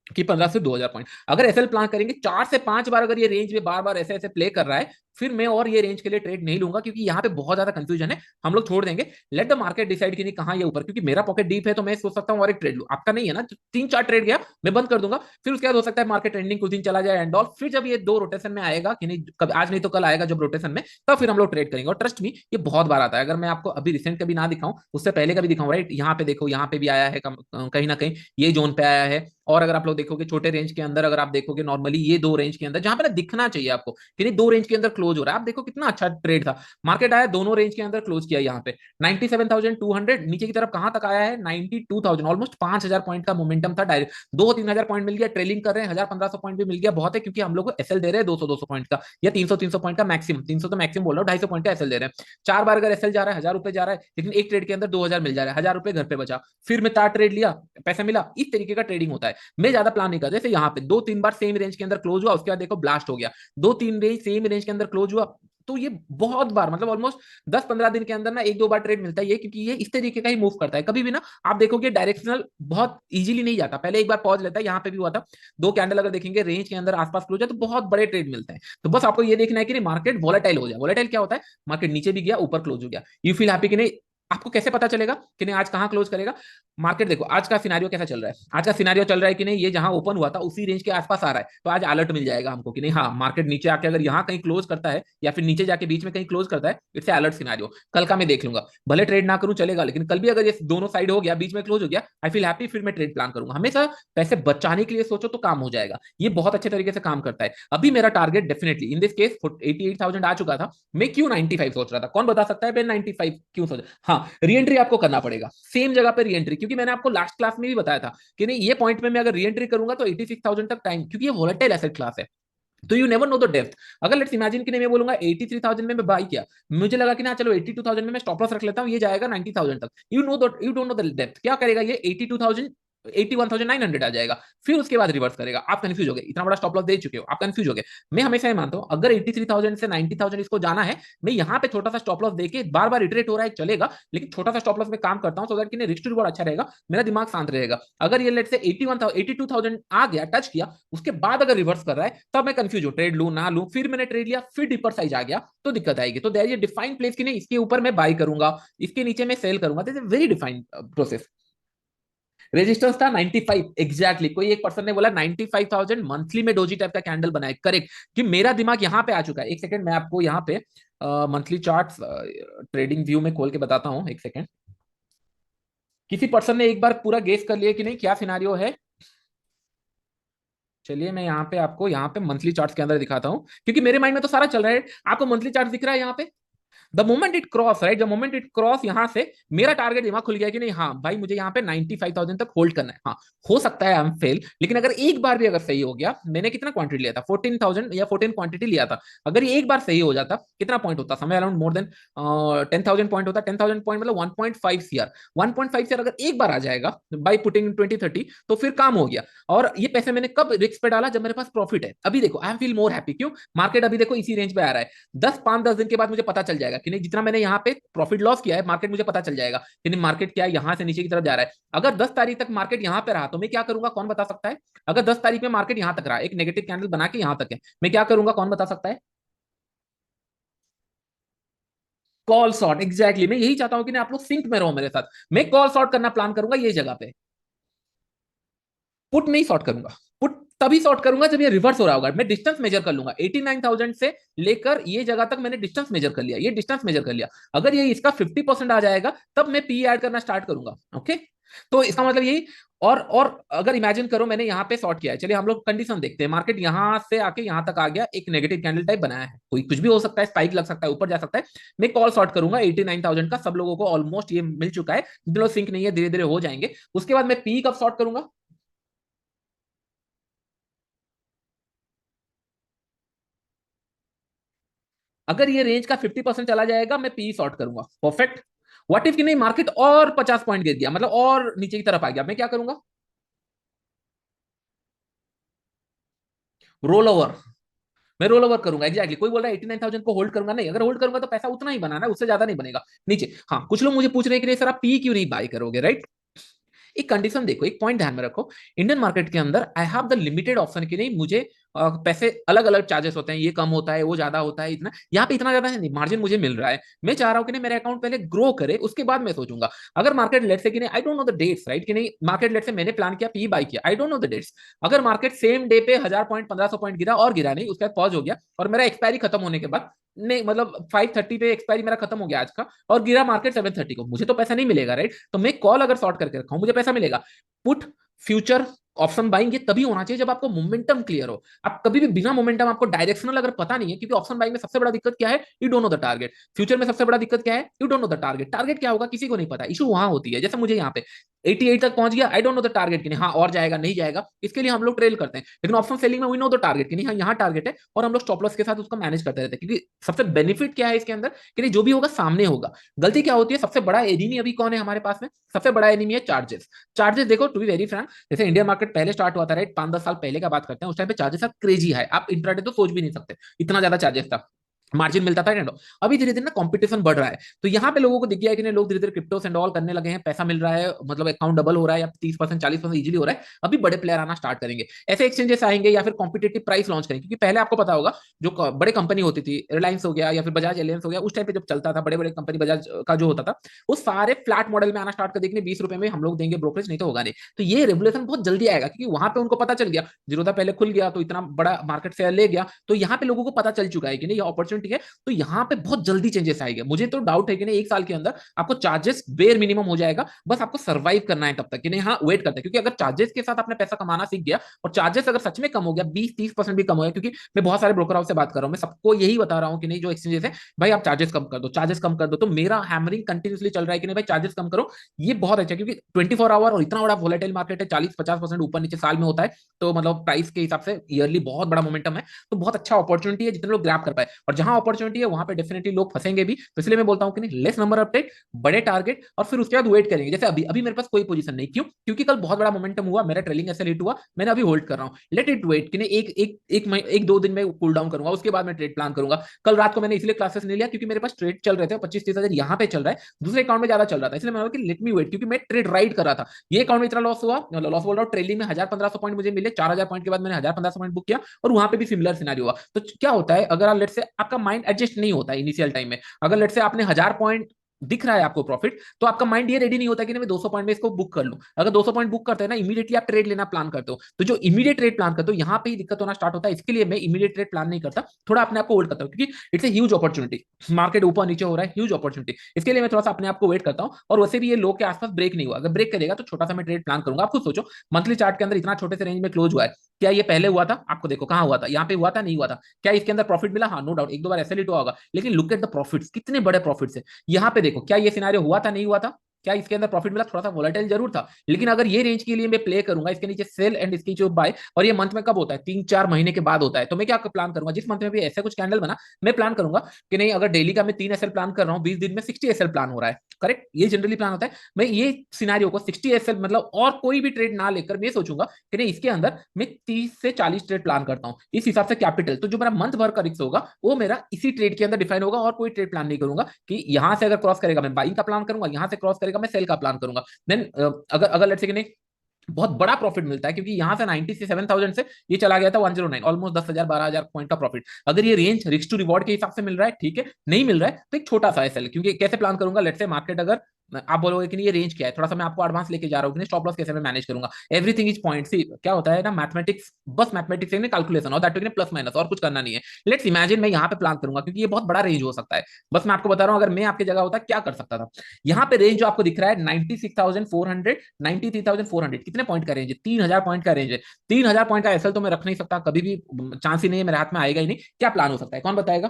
कि 15 से 2000 पॉइंट। अगर एसएल प्लान करेंगे 4 से 5 बार अगर ये रेंज में बार बार ऐसे ऐसे प्ले कर रहा है, फिर मैं और ये रेंज के लिए ट्रेड नहीं लूंगा, क्योंकि यहाँ पे बहुत ज्यादा कंफ्यूजन है, हम लोग छोड़ देंगे। लेट द मार्केट डिसाइड कि नहीं कहाँ ये ऊपर, क्योंकि मेरा पॉकेट डीप है तो मैं सोच सकता हूँ और एक ट्रेड लूँ, आपका नहीं है ना, 3-4 ट्रेड गया मैं बंद कर दूंगा, फिर उसके बाद हो सकता है मार्केट ट्रेंडिंग कुछ दिन चला जाए एंड ऑल, फिर जब ये दो रोटेशन में आएगा कि नहीं, कभी आज नहीं तो कल आएगा जब रोटेशन में, तब फिर हम लोग ट्रेड करेंगे। और ट्रस्ट मी ये बहुत बार आता है, अगर मैं आपको अभी रिसेंट कभी ना दिखाऊं, उससे पहले का भी दिखाऊं, राइट, यहाँ पे देखो, यहाँ पे भी आया है कहीं ना कहीं ये जोन पे आया है। और अगर आप लोग देखोगे छोटे रेंज के अंदर, अगर आप देखोगे नॉर्मली ये दो रेंज के अंदर जहां पे ना दिखना चाहिए आपको कि नहीं दो रेंज के अंदर क्लोज हो रहा है, आप देखो कितना अच्छा ट्रेड था, मार्केट आया दोनों रेंज के अंदर क्लोज किया, यहाँ पे 97,200, नीचे की तरफ कहां तक आया है 92,000, ऑलमोस्ट 5000 पॉइंट का मोमेंटम था डायरेक्ट, 2-3 हजार पॉइंट मिल गया, ट्रेलिंग कर रहे हैं 1000-1500 पॉइंट भी मिल गया, बहुत है, क्योंकि हम लोग को एसएल दे रहे हैं 200-200 पॉइंट का, या 300-300 पॉइंट का मैक्सिमम, 300 तो मैक्सिमम बोल रहा हूँ, 250 पॉइंट का एसएल दे रहे हैं। 4 बार अगर एसएल जा रहा है, 1000 रुपए जा रहा है, लेकिन एक ट्रेड के अंदर 2000 मिल जा रहा है, 1000 रुपए घर पे बचा, फिर मैं 4 ट्रेड लिया, पैसा मिला, इस तरीके का ट्रेडिंग होता है। मैं ज्यादा प्लान नहीं करता, जैसे यहाँ पे 2-3 बार सेम रेंज के अंदर क्लोज हुआ, उसके बाद देखो ब्लास्ट हो गया, 2-3 रेंज सेम रेंज के अंदर क्लोज हुआ, तो ये बहुत बार, मतलब ऑलमोस्ट 10-15 दिन के अंदर ना 1-2 बार ट्रेड मिलता है, ये क्योंकि ये इस तरीके का ही मूव करता है, कभी भी ना आप देखोगे डायरेक्शनल बहुत इजीली नहीं जाता, पहले एक बार पॉज लेता है, यहाँ पे भी हुआ था, दो कैंडल अगर देखेंगे रेंज के अंदर आसपास क्लोज है तो बहुत बड़े ट्रेड मिलते हैं। तो बस आपको ये देखना है कि मार्केट वोलेटाइल हो जाए, वोलेटाइल क्या होता है, मार्केट नीचे भी गया ऊपर क्लोज हो गया, यू फील हैप्पी कि नहीं, आपको कैसे पता चलेगा कि नहीं आज कहां क्लोज करेगा। मार्केट देखो आज का सिनारियो कैसा चल रहा है, आज का सिनारियो चल रहा है कि नहीं ये जहां ओपन हुआ था उसी रेंज के आसपास आ रहा है, तो आज अलर्ट मिल जाएगा हमको कि नहीं हाँ मार्केट नीचे आके अगर यहाँ कहीं क्लोज करता है या फिर नीचे जाके बीच में कहीं क्लोज करता है, इट्स अलर्ट सिनारियो, कल का मैं देख लूंगा, भले ट्रेड ना करूं चलेगा, लेकिन कल भी अगर ये दोनों साइड हो गया बीच में क्लोज हो गया, आई फील हैप्पी, फिर मैं ट्रेड प्लान करूंगा। हमेशा पैसे बचाने के लिए सोचो तो काम हो जाएगा, ये बहुत अच्छे तरीके से काम करता है। अभी मेरा target definitely in this case 88,000 आ चुका था, मैं क्यों 95 सोच रहा था, कौन बता सकता है मैं 95 क्यों सोच, हाँ री एंट्री आपको करना पड़ेगा सेम जगह पे री एंट्री, क्योंकि मैंने आपको लास्ट क्लास में भी बताया था कि नहीं ये पॉइंट में मैं अगर री एंट्री करूंगा तो 86,000 तक टाइम, क्योंकि ये वोलेटाइल एसेट क्लास है, तो you never know the depth. अगर लेट्स इमेजिन कि नहीं मैं बोलूंगा 83,000 में मैं बाई किया, मुझे लगा कि ना चलो 82,000 में मैं स्टॉप लॉस रख लेता हूं, ये जाएगा 90,000 तक, you don't know the depth, क्या करेगा ये 82,000 81,900 आ जाएगा, फिर उसके बाद रिवर्स करेगा। आप कंफ्यूज हो गए, इतना बड़ा स्टॉप लॉस दे चुके हो, आप कंफ्यूज हो गए। मैं हमेशा ये मानता हूं अगर 83,000 से 90,000 इसको जाना है, मैं यहाँ पे छोटा सा स्टॉप लॉस देके बार बार इटरेट हो रहा है चलेगा, लेकिन छोटा सा स्टॉप लॉस में काम करता हूं, सो दैट कि रिस्क टू रिवॉर्ड अच्छा रहेगा, मेरा दिमाग शांत रहेगा। अगर ये लेट से 82,000 आ गया, टच किया, उसके बाद अगर रिवर्स कर रहा है, तब मैं कंफ्यूज हूं, ट्रेड लू ना लू, फिर मैंने ट्रेड लिया, फिर डिपर साइज आ गया तो दिक्कत आएगी। तो देयर इज डिफाइंड प्लेस कि नहीं, इसके ऊपर मैं बाई करूंगा, इसके नीचे मैं सेल करूंगा, this is very defined process. Resistance था 95 एग्जैक्टली, कोई एक पर्सन ने बोला 95,000 मंथली में डोजी टाइप का कैंडल बनाए, करेक्ट। कि मेरा दिमाग यहाँ पे आ चुका है। एक सेकंड, मैं आपको यहाँ पे मंथली चार्ट्स ट्रेडिंग व्यू में खोल के बताता हूँ, एक सेकंड। किसी पर्सन ने एक बार पूरा गेस कर लिया कि नहीं क्या सिनारियो है? चलिए मैं यहाँ पे आपको यहाँ पे मंथली चार्ट्स के अंदर दिखाता हूँ, क्योंकि मेरे माइंड में तो सारा चल रहा है। आपको मंथली चार्ट दिख रहा है यहाँ पे? The moment it cross, right, the moment it cross, यहां से मेरा टारगेट दिमाग खुल गया कि नहीं, हाँ भाई मुझे यहाँ पे 95,000 तक होल्ड करना है। हाँ, हो सकता है आई एम फेल, लेकिन अगर एक बार भी अगर सही हो गया, मैंने कितना क्वांटिटी लिया था, 14,000 या 14 क्वांटिटी लिया था, अगर ये एक बार सही हो जाता, कितना पॉइंट होता, समय अराउंड मोर देन 10,000 पॉइंट होता। 10,000 पॉइंट मतलब 1.5 CR, 1.5 CR अगर एक बार आ जाएगा बाई पुटिंग 2030, तो फिर काम हो गया। और ये पैसे मैंने कब रिस्क पे डाला, जब मेरे पास प्रॉफिट है। अभी देखो I am feel more happy, क्यों? मार्केट अभी देखो इसी रेंज पे आ रहा है। 10 दिन के बाद मुझे पता चल जाएगा कि नहीं, जितना मैंने यहाँ पे प्रॉफिट लॉस किया है, मार्केट मुझे पता चल जाएगा कि नहीं मार्केट क्या है, यहां से नीचे की तरफ जा रहा है। अगर 10 तारीख तक मार्केट यहां पे रहा तो मैं क्या करूंगा, कौन बता सकता है? अगर 10 तारीख में मार्केट यहां तक रहा, एक नेगेटिव कैंडल बना के यहां तक है, मैं क्या करूंगा, कौन बता सकता है? कॉल शॉर्ट, एग्जैक्टली मैं यही चाहता हूं कि नहीं आप लोग सिंक में रहो मेरे साथ। मैं कॉल शॉर्ट करना प्लान करूंगा ये जगह पे, पुट नहीं शॉर्ट करूंगा। पुट तभी शॉर्ट करूंगा जब ये रिवर्स हो रहा होगा, मैं डिस्टेंस मेजर कर लूंगा। 89,000 से लेकर ये जगह तक मैंने डिस्टेंस मेजर कर लिया, ये डिस्टेंस मेजर कर लिया। अगर ये इसका 50% आ जाएगा, तब मैं पी ऐड करना स्टार्ट करूंगा। ओके, तो इसका मतलब यही। और अगर इमेजिन करो मैंने यहाँ पे शॉर्ट किया है, चलिए हम लोग कंडीशन देखते हैं। मार्केट यहां से आके यहां तक आ गया, एक नेगेटिव कैंडल टाइप बनाया है, कोई कुछ भी हो सकता है, स्पाइक लग सकता है, ऊपर जा सकता है। मैं कॉल शॉर्ट करूंगा 89,000 का, सब लोगों को ऑलमोस्ट ये मिल चुका है, जिन लोग सिंक नहीं है धीरे धीरे हो जाएंगे। उसके बाद मैं पी कब शॉर्ट करूंगा? अगर ये रेंज का 50% चला जाएगा, मैं पी शॉर्ट करूंगा, परफेक्ट। व्हाट इफ कि नहीं मार्केट और 50 पॉइंट गिर गया, मतलब और नीचे की तरफ आ गया, मैं क्या करूंगा? रोल ओवर, मैं रोल ओवर करूंगा, एग्जैक्टली। कोई बोल रहा है 89,000 को होल्ड करूंगा, नहीं, अगर होल्ड करूंगा तो पैसा उतना ही बनाना है, उससे ज्यादा नहीं बनेगा नीचे। हाँ, कुछ लोग मुझे पूछ रहे हैं कि सर आप पी क्यों नहीं बाय करोगे, राइट? एक कंडीशन देखो, एक पॉइंट ध्यान में रखो। इंडियन मार्केट के अंदर I have the limited option कि नहीं, मुझे पैसे अलग अलग चार्जेस होते हैं, ये कम होता है, वो ज्यादा होता है, इतना यहाँ पे इतना ज्यादा नहीं, मार्जिन मुझे मिल रहा है। मैं चाह रहा हूँ कि नहीं मेरा अकाउंट पहले ग्रो करे, उसके बाद मैं सोचूंगा। अगर मार्केट लेट से कि नहीं, I don't know the dates, right, कि नहीं मार्केट लेट से मैंने प्लान किया पी बाई किया, I don't know the dates. अगर मार्केट सेम डे पे 1,000 पॉइंट 1,500 पॉइंट गिरा और गिरा नहीं, उसके बाद पॉज हो गया, और मेरा एक्सपायरी खत्म होने के बाद, नहीं मतलब 5:30 पे एक्सपायरी मेरा खत्म हो गया आज का, और गिरा मार्केट 7:30 को, मुझे तो पैसा नहीं मिलेगा, राइट? तो मैं कॉल अगर शॉर्ट करके रखा हूं, मुझे पैसा मिलेगा। पुट फ्यूचर ऑप्शन बाइंग ये तभी होना चाहिए जब आपको मोमेंटम क्लियर हो। आप कभी भी बिना मोमेंटम, आपको डायरेक्शनल अगर पता नहीं है, क्योंकि ऑप्शन बाइंग में सबसे बड़ा दिक्कत क्या है, you don't know the target. Future में सबसे बड़ा दिक्कत क्या है, you don't know the target. Target क्या होगा किसी को नहीं पता, इशू वहां होती है। जैसे मुझे यहाँ पे 88 तक पहुंच गया, आई डोंट नो द टारगेट कि नहीं हाँ और जाएगा नहीं जाएगा, इसके लिए हम लोग ट्रेल करते हैं। लेकिन ऑप्शन सेलिंग में वी नो द टारगेट कि नहीं हाँ यहाँ टारगेट है, और हम लोग स्टॉप लॉस के साथ उसको मैनेज करते रहते हैं। क्योंकि सबसे बेनिफिट क्या है इसके अंदर कि नहीं जो भी होगा सामने होगा। गलती क्या होती है, सबसे बड़ा एनिमी अभी कौन है हमारे पास में? सबसे बड़ा एनिमी है चार्जेस। चार्जेस देखो, टू बी वेरी फ्रैंक, जैसे इंडियन मार्केट पहले स्टार्ट हुआ था, राइट, 5-10 साल पहले का बात करते हैं, उस टाइम पे चार्जेस आर क्रेजी है, आप इंट्राडे तो सोच भी नहीं सकते, इतना ज्यादा चार्जेस था, मार्जिन मिलता था एंड। अभी धीरे धीरे ना कंपटीशन बढ़ रहा है, तो यहाँ पे लोगों को दिख गया है कि नहीं लोग धीरे धीरे क्रिप्टो एंड ऑल करने लगे हैं, पैसा मिल रहा है, मतलब अकाउंट डबल हो रहा है, या 30% 40% इजीली हो रहा है। अभी बड़े प्लेयर आना स्टार्ट करेंगे, ऐसे एक्सचेंजेस आएंगे, या फिर कॉम्पिटेटिव प्राइस लॉन्च करेंगे। क्योंकि पहले आपको पता होगा, जो बड़े कंपनी होती थी, रिलायंस हो गया या फिर बजाज एलियंस हो गया, उस टाइम पे जब चलता था, बड़े बड़े कंपनी बजाज का जो होता था, वो सारे फ्लैट मॉडल में आना स्टार्ट कर देंगे, 20 रुपए में हम लोग देंगे ब्रोकरेज, नहीं तो होगा नहीं। तो ये रेगुलेशन बहुत जल्दी आएगा, क्योंकि वहां पे उनको पता चल गया, जीरोधा पहले खुल गया तो इतना बड़ा मार्केट शेयर ले गया, तो यहाँ पे लोगों को पता चल चुका है कि नहीं ये अपॉर्चुनिटी है। तो यहाँ पे बहुत जल्दी चेंजेस आएंगे। मुझे तो डाउट है कि नहीं एक साल के अंदर आपको चार्जेस बेयर मिनिमम हो जाएगा, बस आपको सर्वाइव करना है तब तक कि नहीं हाँ वेट करते हैं। क्योंकि अगर चार्जेस के साथ आपने पैसा कमाना सीख गया, और चार्जेस अगर सच में कम हो गया, 20-30% भी कम हो गया, क्योंकि मैं बहुत सारे ब्रोकर से बात कर रहा हूँ, मैं सबको यही बता रहा हूँ कि नहीं जो एक्सचेंजेस है, भाई आप चार्जेस कम कर दो, चार्जेस कम कर दो। तो मेरा हैमरिंग कंटिन्यूसली चल रहा है कि नहीं भाई चार्जेस कम करो। ये बहुत अच्छा है, क्योंकि 24 आवर और इतना बड़ा वोलेटाइल मार्केट है, 40-50% ऊपर नीचे साल में होता है, तो मतलब प्राइस के हिसाब से ईयरली बहुत बड़ा मोमेंटम है। तो बहुत अच्छा अपॉर्चुनिटी है जितने लोग ग्रैब कर पाए। और जहां जहां अपॉर्चुनिटी है वहां पे डेफिनेटली लोग फंसेंगे भी, तो इसलिए मैं बोलता हूं कि नहीं, लेस नंबर ऑफ ट्रेड, बड़े टारगेट, और फिर उसके बाद वेट करेंगे। जैसे अभी अभी मेरे पास कोई पोजीशन नहीं, क्यों? क्योंकि कल बहुत बड़ा मोमेंटम हुआ, मेरा ट्रेलिंग ऐसे लेट हुआ, मैंने अभी होल्ड कर रहा हूं, लेट इट वेट कि नहीं, एक दो दिन में कूल डाउन करूंगा, उसके बाद मैं ट्रेड प्लान करूंगा। कल रात को मैंने इसलिए क्लासेस नहीं लिया क्योंकि मेरे पास ट्रेड चल रहे थे, 25-30 हजार यहाँ पे चल रहा है, दूसरे अकाउंट में ज्यादा चल रहा था, इसलिए मैंने लेट मी वेट, क्योंकि मैं ट्रेड राइड कर रहा था। ये अकाउंट में इतना लॉस हुआ, लॉस बोल रहा हूँ, ट्रेलिंग में 1000-1500 पॉइंट मुझे मिले, 4000 पॉइंट के बाद मैंने 1000-1500 पॉइंट बुक किया, और वहां पे भी सिमिलर सिनारियो हुआ। तो क्या होता है, अगर आप लेट से आपका माइंड एडजस्ट नहीं होता है इनिशियल टाइम में, अगर लेट से आपने 1000 पॉइंट दिख रहा है आपको प्रॉफिट, तो आपका माइंड ये रेडी नहीं होता कि मैं 200 पॉइंट में इसको बुक कर लूं। अगर 200 पॉइंट बुक करते हैं ना, इमीडिएटली आप ट्रेड लेना प्लान करते हो, तो जो इमीडिएट ट्रेड प्लान करते हो, यहाँ पे ही दिक्कत होना स्टार्ट होता है। इसके लिए मैं इमीडिएट ट्रेड प्लान नहीं करता, थोड़ा अपने आप को होल्ड करता हूँ, क्योंकि it's a huge opportunity, market ऊपर नीचे हो रहा है, ह्यूज अपॉर्चुनिटी, इसके लिए मैं थोड़ा सा अपने आप को वेट करता हूँ। और वैसे भी ये लो के आसपास ब्रेक नहीं हुआ, अगर ब्रेक करेगा तो छोटा सा मैं ट्रेड प्लान करूंगा। आप खुद सोचो, मंथली चार्ट के अंदर इतना छोटे से रेंज में क्लोज हुआ है, क्या ये पहले हुआ था? आपको देखो कहां हुआ था, यहाँ पे हुआ था, नहीं हुआ था? क्या इसके अंदर प्रॉफिट मिला? हाँ, नो डाउट, एक दो बार ऐसे लिट हुआ होगा, लेकिन लुक एट द प्रॉफिट्स, कितने बड़े प्रॉफिट्स है यहाँ पे। देखो, क्या ये सिनारियो हुआ था, नहीं हुआ था? क्या इसके अंदर प्रॉफिट मिला? थोड़ा सा वोलेटाइल जरूर था, लेकिन अगर ये रेंज के लिए मैं प्ले करूंगा, इसके नीचे सेल एंड इसकी जो बाय, और ये मंथ में कब होता है? 3-4 महीने के बाद होता है, तो मैं क्या प्लान करूंगा, जिस मंथ में भी ऐसा कुछ कैंडल बना, मैं प्लान करूंगा कि नहीं, अगर डेली का मैं 3 SL प्लान कर रहा हूँ, 20 दिन में 60 SL प्लान हो रहा है, करेक्ट, ये जनरली प्लान होता है। मैं ये सिनारियो को 60 SL मतलब और कोई भी ट्रेड ना लेकर मैं सोचूंगा कि नहीं, इसके अंदर मैं 30 से 40 ट्रेड प्लान करता हूँ, इस हिसाब से कैपिटल, तो जो मेरा मंथ भर का रिस्क होगा वो मेरा इसी ट्रेड के अंदर डिफाइन होगा, और कोई ट्रेड प्लान नहीं करूंगा कि यहां से अगर क्रॉस करेगा मैं बाइंग का प्लान करूंगा, यहां से क्रॉस करेगा मैं सेल का प्लान करूंगा। देन अगर अगर लेट्स से कि नहीं, बहुत बड़ा प्रॉफिट मिलता है, क्योंकि यहां से 97,000 से ये चला गया था 109, ऑलमोस्ट 10,000-12,000 पॉइंट का प्रॉफिट। अगर ये रेंज रिस्क टू रिवॉर्ड के हिसाब से मिल रहा है, ठीक है, नहीं मिल रहा है तो एक छोटा सा एसएल, क्योंकि कैसे प्लान करूंगा, लेट्स से मार्केट अगर आप बोलोगे कि नहीं ये रेंज क्या है, थोड़ा सा मैं आपको एडवांस लेके जा रहा हूँ कि स्टॉप लॉस कैसे मैं मैनेज करूंगा, एवरीथिंग इज पॉइंट। सी क्या होता है ना, मैथमेटिक्स, बस मैथमेटिक्स है कैलकुलेशन, और दैट प्लस माइनस, और कुछ करना नहीं है। लेट्स इमेजिन मैं यहाँ पे प्लान करूंगा, क्योंकि ये बहुत बड़ा रेंज हो सकता है, बस मैं आपको बता रहा हूँ, अगर मैं आपकी जगह होता क्या कर सकता था। यहाँ पे रेंज जो आपको दिख रहा है 96,400, 93,400, कितने पॉइंट का रेंज है? 3,000 पॉइंट का रेंज है। 3,000 पॉइंट का एसएल तो मैं रख नहीं सकता, कभी भी चांस ही नहीं है, मेरे हाथ में आएगा ही नहीं। क्या प्लान हो सकता है, कौन बताएगा?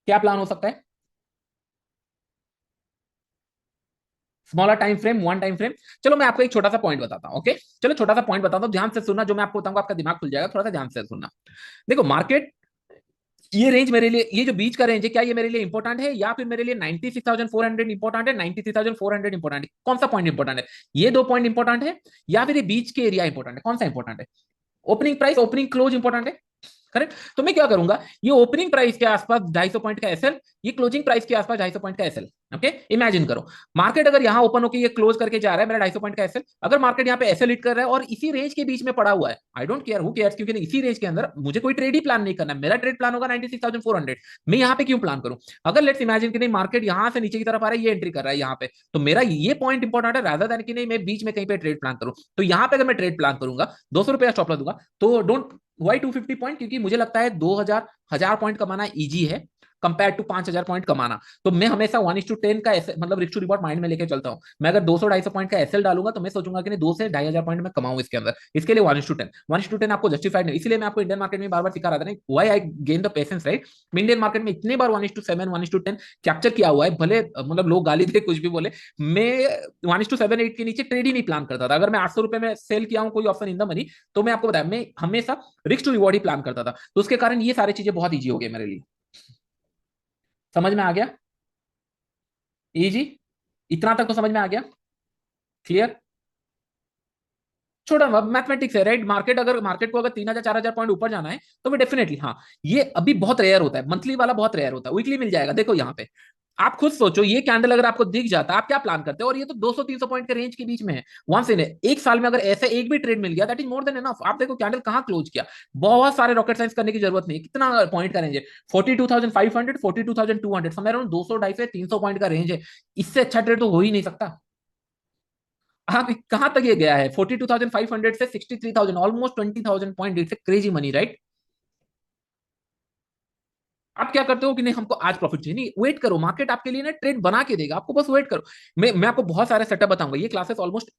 क्या प्लान हो सकता है? Smaller time frame, one time frame. चलो मैं आपको एक छोटा सा पॉइंट बताता हूँ, ओके? चलो छोटा सा पॉइंट बताता हूँ, ध्यान से सुनना, जो मैं आपको बताऊंगा आपका दिमाग खुल जाएगा, थोड़ा सा ध्यान से सुनना। देखो मार्केट, ये रेंज मेरे लिए, ये जो बीच का रेंज है, क्या ये मेरे लिए इंपॉर्टेंट है, या फिर मेरे लिए 96,400 इंपॉर्टेंट है, 93,400 इंपॉर्टेंट है? कौन सा पॉइंट इंपॉर्टेंट है? ये दो पॉइंट इंपॉर्टेंट है, या फिर ये बीच के एरिया इंपॉर्टेंट है? कौन सा इंपॉर्टेंट है? Opening price, opening close important है, करेक्ट? तो मैं क्या करूंगा, ये ओपनिंग प्राइस के आसपास 250 पॉइंट का एसएल, ये क्लोजिंग प्राइस के आसपास 250 पॉइंट का एसएल, ओके? इमेजिन करो, मार्केट अगर यहां ओपन होकर ये क्लोज करके जा रहा है, मेरा 250 पॉइंट का एसएल, अगर मार्केट यहाँ पे एसएल हिट कर रहा है और इसी रेंज के बीच में पड़ा हुआ है, I don't care, who cares, क्योंकि इसी रेंज के अंदर मुझे कोई ट्रेड ही प्लान नहीं करना है, मेरा ट्रेड प्लान होगा 96,400, मैं यहाँ पे क्यों प्लान करूं? अगर लेट्स इमेजिन कि नहीं, मार्केट यहां से नीचे की तरफ आ रहा है, ये एंट्री कर रहा है यहाँ पे, तो मेरा ये पॉइंट इंपॉर्टेंट है, रादर देन कि नहीं मैं बीच में कहीं पे ट्रेड प्लान करूं। तो यहाँ पे अगर मैं ट्रेड प्लान करूंगा, 200 रुपया स्टॉप लॉस दूंगा, तो डोंट वाई 250 पॉइंट, क्योंकि मुझे लगता है 2,000 पॉइंट कमाना ईजी है कंपेयर टू 5,000 पॉइंट कमाना। तो मैं हमेशा 1:10 का मतलब रिस्क टू रिवॉर्ड माइंड में लेके चलता हूं। मैं अगर 200-250 पॉइंट का एसएल डालूंगा, तो मैं सोचूंगा कि नहीं 2 से 2,500 पॉइंट में कमाऊं इसके अंदर, इसके लिए 1:10, 1:10 आपको जस्टिफाइड नहीं, इसलिए मैं आपको इंडियन मार्केट में बार बार सिखा रहा था नहीं, why I gain the patience, right? Indian market में इतने बार 1:7, 1:10 कैप्चर किया हुआ है, भले मतलब लोग गाली दे कुछ भी बोले, मैं 1:7-8 के नीचे ट्रेड ही नहीं प्लान करता था। अगर मैं 800 रुपए में सेल किया हूं कोई ऑप्शन इन द मनी, तो मैं आपको बताया, मैं हमेशा रिस्क टू रिवॉर्ड ही प्लान करता था, तो उसके कारण ये सारी चीजें बहुत ईजी हो गई मेरे लिए। समझ में आ गया? इजी, इतना तक तो समझ में आ गया? क्लियर? छोटा मैथमेटिक्स है, राइट? मार्केट अगर मार्केट को अगर 3,000-4,000 पॉइंट ऊपर जाना है, तो मैं डेफिनेटली, हाँ, ये अभी बहुत रेयर होता है, मंथली वाला बहुत रेयर होता है, वीकली मिल जाएगा। देखो यहाँ पे आप खुद सोचो, ये कैंडल अगर आपको दिख जाता, आप क्या प्लान करते हो? और ये तो 200-300 पॉइंट के रेंज के बीच में है, वंस इन एक साल में अगर ऐसे एक भी ट्रेड मिल गया, that is more than enough. आप देखो कैंडल कहां क्लोज किया, बहुत सारे रॉकेट साइंस करने की जरूरत नहीं, कितना पॉइंट का रेंज है? 42,500, 42,200, समझ रहा हूँ, 200, 250, 300 पॉइंट का रेंज है, इससे अच्छा ट्रेड तो हो ही नहीं सकता। हाँ, कहां तक ये गया है? 42,500 से 63,000, almost 20,000 point, it's crazy money, right? आप क्या करते हो कि नहीं हमको आज प्रॉफिट चाहिए, नहीं, वेट करो, मार्केट आपके लिए ना ट्रेड बना के देगा, आपको बस वेट करो। मैं आपको बहुत सारे सेटअप बताऊंगा, ये क्लासेस ऑलमोस्ट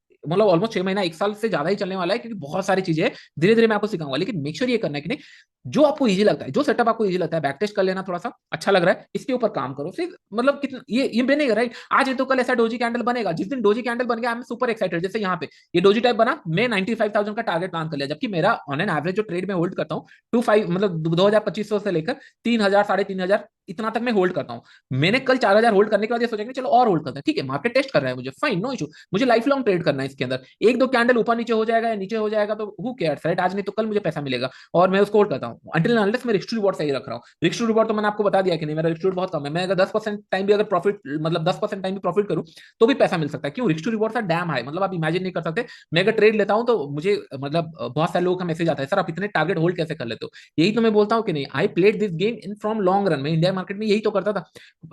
6 महीना 1 साल से ज्यादा ही चलने वाला है, क्योंकि बहुत सारी चीजें धीरे धीरे मैं आपको सिखाऊंगा, लेकिन मेक श्योर ये करना है कि नहीं जो आपको इजी लगता है, जो सेटअप आपको इजी लगता है, बैक टेस्ट कर लेना, थोड़ा सा अच्छा लग रहा है इसके ऊपर काम करो, फिर मतलब कितना ये बनेगा राइट। आज है तो कल ऐसा डोजी कैंडल बनेगा, जिस दिन डोजी कैंडल बन गया आई एम सुपर एक्साइटेड। जैसे यहाँ पे ये डोजी टाइप बना, मैं 95,000 का टारगेट प्लान कर लिया, जबकि मेरा ऑन एन एवरेज जो ट्रेड में होल्ड करता हूँ 25 मतलब 2,2500 से लेकर 3,000 3,500 इतना तक मैं होल्ड करता हूँ। मैंने कल 4,000 होल्ड करने के बाद ये सोचा कि चलो और होल्ड करते हैं, ठीक है मार्केट टेस्ट कर रहा है मुझे, फाइन नो इशू, मुझे लाइफ लॉन्ग ट्रेड करना है इसके अंदर। एक दो कैंडल ऊपर नीचे हो जाएगा या नीचे हो जाएगा तो हु केयर्स राइट, आज नहीं तो कल मुझे पैसा मिलेगा और मैं उसको होल्ड करता हूँ अंटिल अनलेस मैं रिस्क टू रिवॉर्ड सही रख रहा हूँ। रिस्क टू रिवॉर्ड तो मैंने आपको बता दिया कि नहीं, मेरा रिस्क टू बहुत कम है, मैं अगर 10% टाइम भी अगर प्रॉफिट मतलब 10% टाइम भी प्रॉफिट करूँ तो भी पैसा मिल सकता है। क्यों? Risk to reward damn high, मतलब आप इमेजिन नहीं कर सकते। मैं अगर ट्रेड लेता हूँ तो मुझे मतलब बहुत सारे लोगों का मैसेज आता है, सर आप इतने टारगेट होल्ड कैसे कर लेते हो? यही तो मैं बोलता हूँ कि नहीं, I played this game in from long run. मैं इंडिया मार्केट में यही तो करता था,